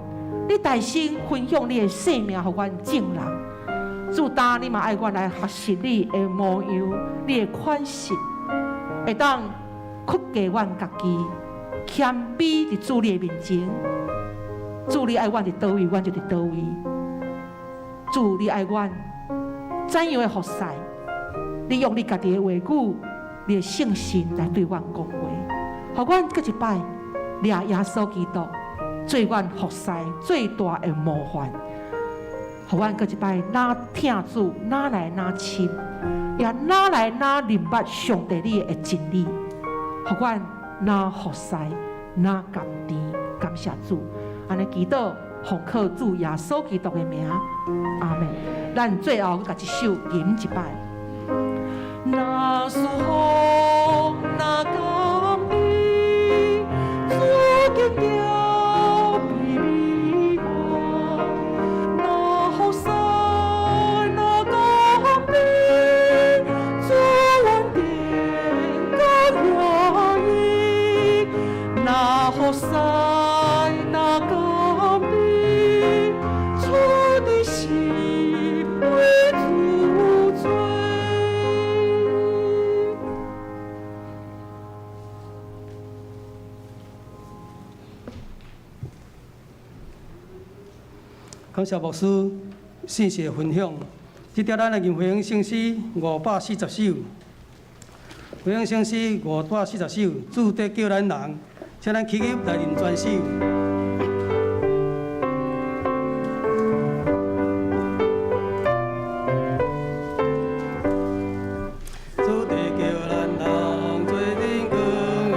Speaker 5: 你大声分享你的生命，互阮证人。主，当你嘛爱阮来学习你的模样，你的款式，会当屈给阮家己。谦卑伫主你的面前，主你爱阮伫倒位，阮就伫倒位。主你爱阮怎样的服侍？你用你家己的话语，你的信心来对阮讲话，互阮搁一摆掠耶稣基督做阮服侍最大的模范，互阮搁一摆哪听主哪来哪亲，也哪来哪明白上帝你的真理，互阮。哪服侍，哪甘甜，感谢主。安尼祈祷，奉靠主耶稣基督的名，阿门。咱最后甲一首吟一摆。那时候。
Speaker 4: 感谢牧师信息的分享。即条咱来念回应圣诗540首，回应圣诗540首，主得叫咱人，请咱起立来念全首。主得叫咱人做人光的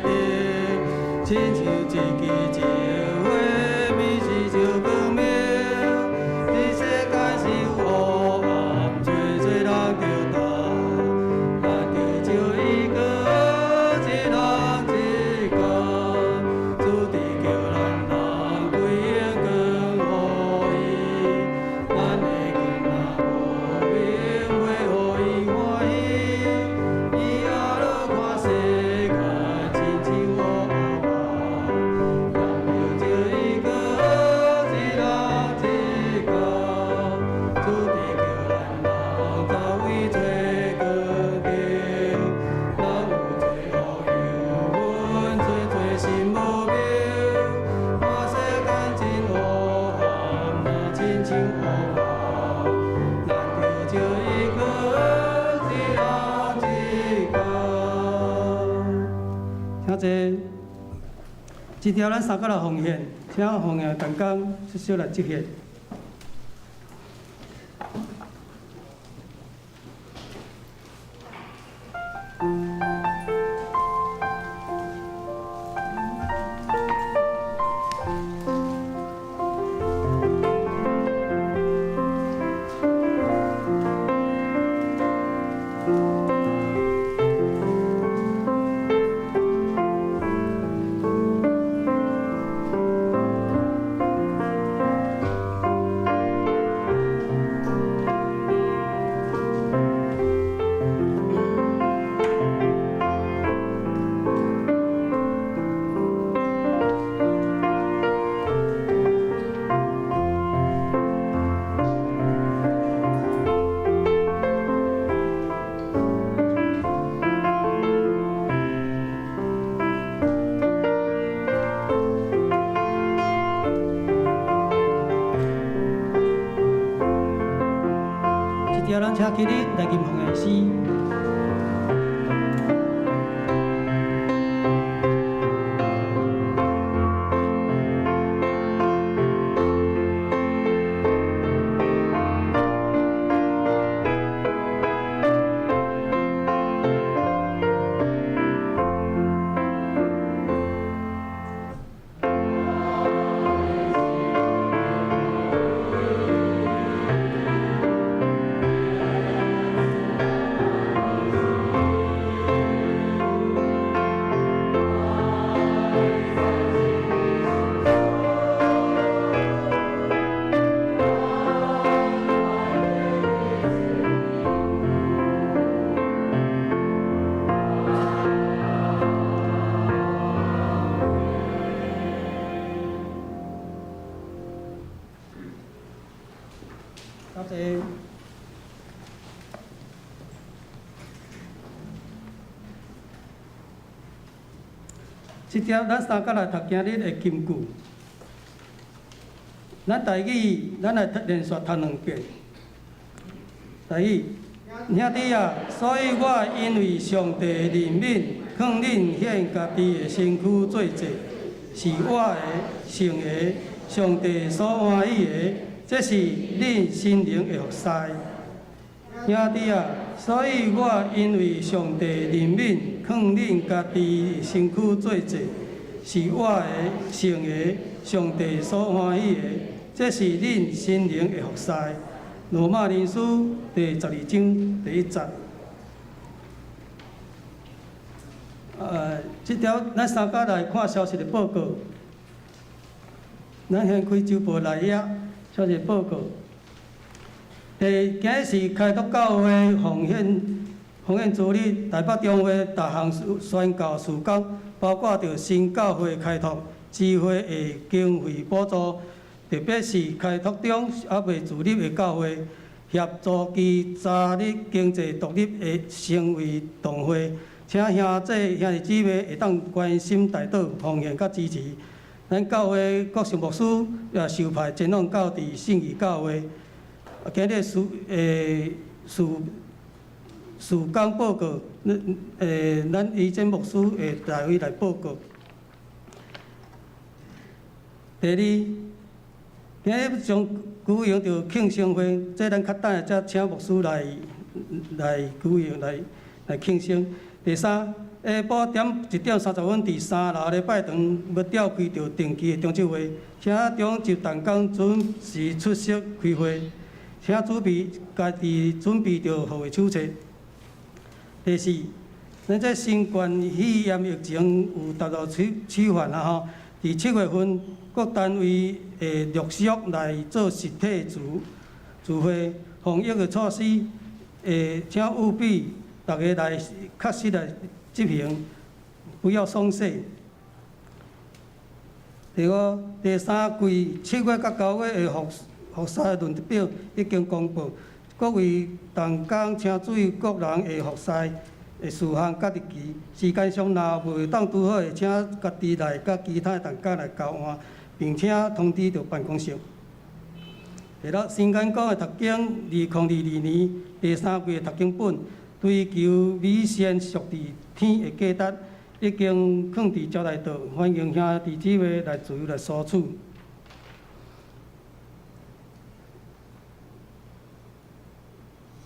Speaker 4: 灯，亲像一支石花，美是像光明。这世界是有黑暗，做人着担，咱着照伊光，一人一家。主得叫咱人归应光予伊，咱的光若无明，会互伊欢喜。以后落看世界，亲像乌暗，咱着照伊光，一人一家。主得叫咱人走位做光景，咱有做好友阮做心无明。看世间真黑暗，若亲像乌暗，咱着照伊光，一人一家。请坐。这条咱三角来奉献，请奉献同工出手来执行。这条咱请起立来念奉献诗。多谢。这条咱三角来读今日的金句。咱台语，咱来连续读2遍。台语，兄弟啊，所以我因为上帝的怜悯，劝恁献家己的身躯做祭，是我的圣的，上帝所欢喜的。这是恁心灵的服侍，兄弟啊！所以我因为上帝怜悯，劝恁家己身躯做祭，是我的圣的，上帝所欢喜的。这是恁心灵的服侍。罗马人书第12章第1节。这条咱三角来看消息的报告，咱先开周报来呀。消息报告：今日是开拓教会奉献主日台北中会大项宣教事工，包括着新教会开拓、聚会的经费补助，特别是开拓中还未自立的教会，协助其早日经济独立的成为同会。请兄弟姊妹会当关心带导奉献甲支持。咱教会各项牧师也受派前往到伫信义教会，今日事工报告，咱以前牧师会代为来报告。第二，今日将举行着庆生会，这咱较等下才请牧师来举行来庆生。第三，下晡1:30伫3楼礼拜堂要召开着定期的中秋会，请中集同工准时出席开会，请家己准备着好的手册。第四，咱这新冠肺炎疫情有达到趋缓啦吼，伫7月份各单位会陆续来做实体聚会，防疫的措施请务必大家来确实来执行，不要松懈。第五、第三季7月到9月的学赛论表已经公布，各位同工请注意各人的学赛的事项甲日期。时间上若袂当拄好的，请家己来甲其他同工来交换，并且通知着办公室。第六，新眼光的读经，2022年第3季的读经本，追求美善属伫天的价值，已经放伫招待道，欢迎兄弟姊妹来自由来索取。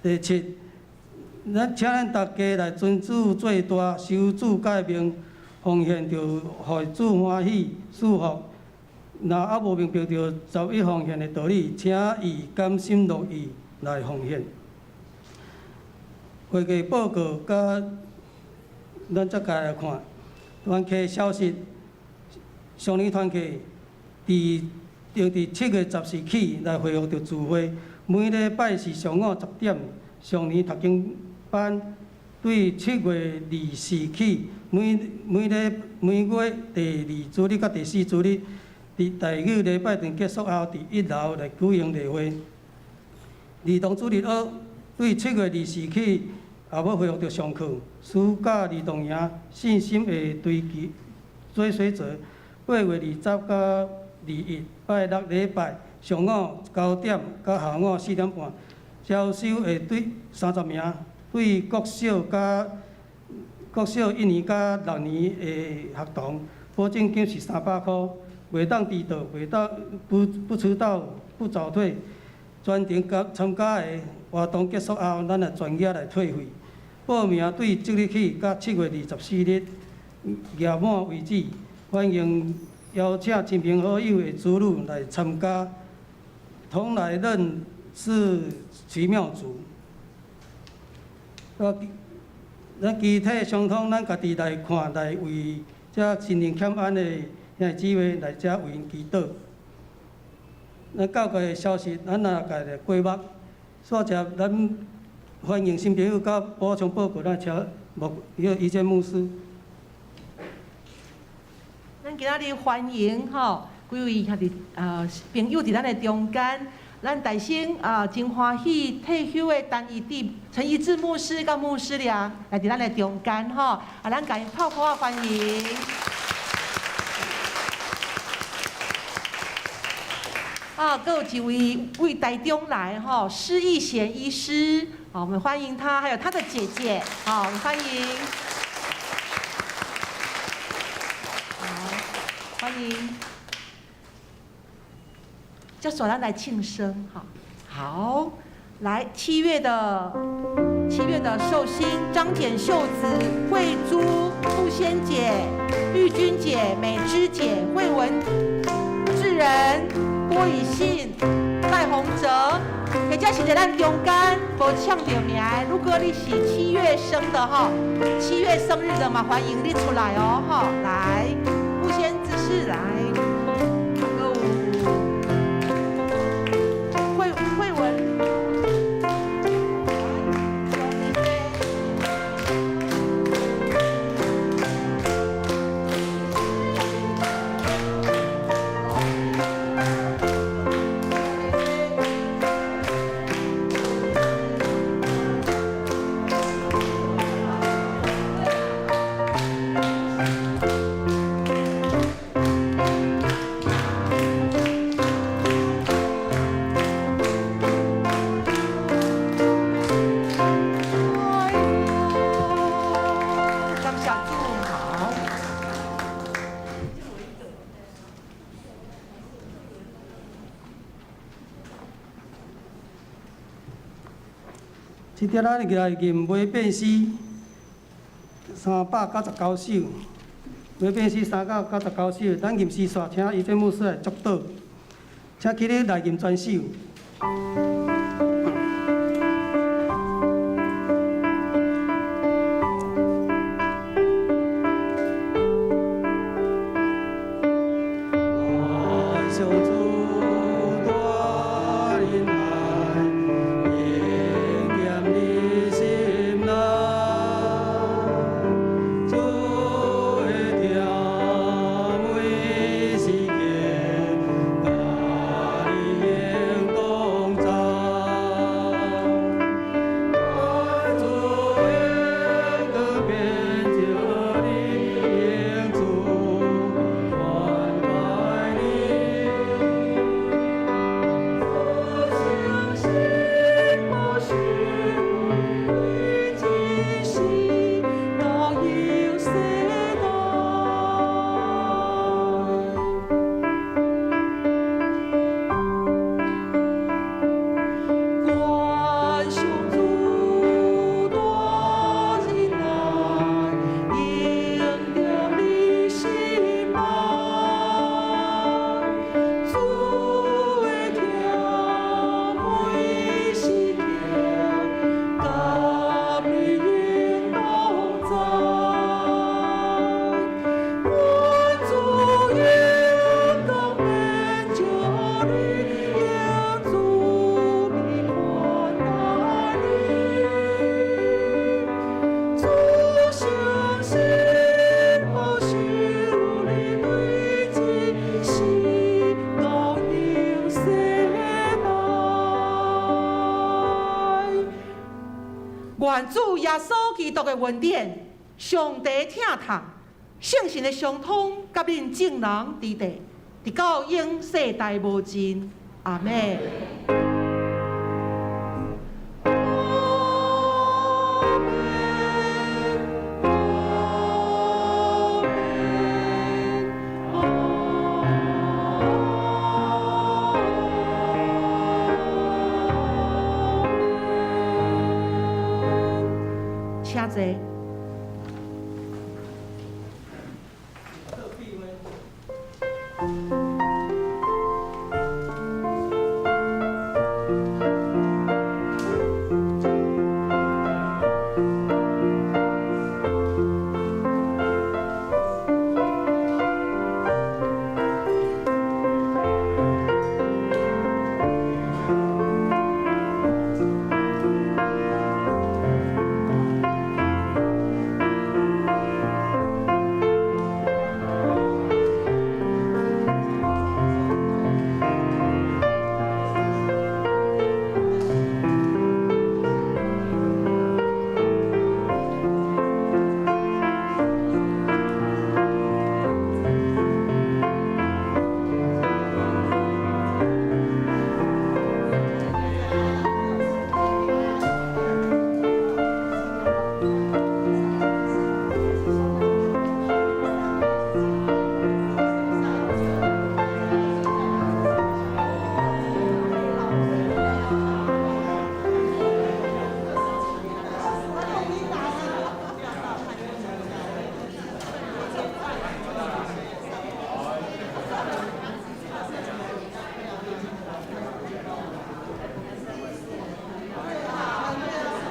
Speaker 4: 第七，请咱大家来尊主做大，守主诫命，奉献着，互主欢喜祝福。若还无明白着11奉献的道理，请以甘心乐意来奉献。会计报告，甲咱再来看，团契消息，上年团契定伫7月14起来恢复着聚会，每礼拜是上午10点。上年读经班对7月24起，每月第2主日甲第4主日，伫第9礼拜堂结束后，伫1楼来举行例会。儿童主日学对7月24起也要恢复着上课，暑假儿童营信心的追随者8月20到21拜六礼拜上午9点到下午4点半。招收会对30名，对国小1年到6年的学童，保证金是300块，袂当迟到，袂当不迟到不早退。全程参加的活动结束后，咱来专业来退费。报名对即日起到7月24日届满为止，欢迎邀请亲朋好友的子女来参加，同来认识奇妙主。咱具体相通，咱家己来看，来为这心灵欠安的兄弟姊妹来遮为因祈祷。咱教会的消息，咱也家来规划。煞车，咱欢迎新朋友甲补充报告，咱请以前牧师。
Speaker 5: 咱今仔日欢迎吼几位兄弟朋友伫咱的中间。咱大先真欢喜退休的单义弟陈一志牧师甲牧师俩来伫咱的中间吼，咱甲因泡泡欢迎。各有一位为台中来吼，施义贤医师，我们欢迎他，还有他的姐姐，我们欢迎，欢迎。叫所咱来庆生哈，好，来7月的寿星张简秀子、慧珠、杜仙姐、玉君姐、美芝姐、慧文智人、郭以信、赖洪哲，或者是在咱中间无抢到名，如果你是7月生的哈，7月生日的嘛，欢迎你出来哦哈，来，不先姿势来。
Speaker 4: 即条咱来吟袂变诗399首，袂变诗399首，咱吟诗煞请伊这牧师来祝祷，请起立来吟全首。
Speaker 5: 愿主耶稣基督的恩典、上帝疼痛、圣神的相通，甲恁众人伫地，直到永世代无尽。阿门。请坐。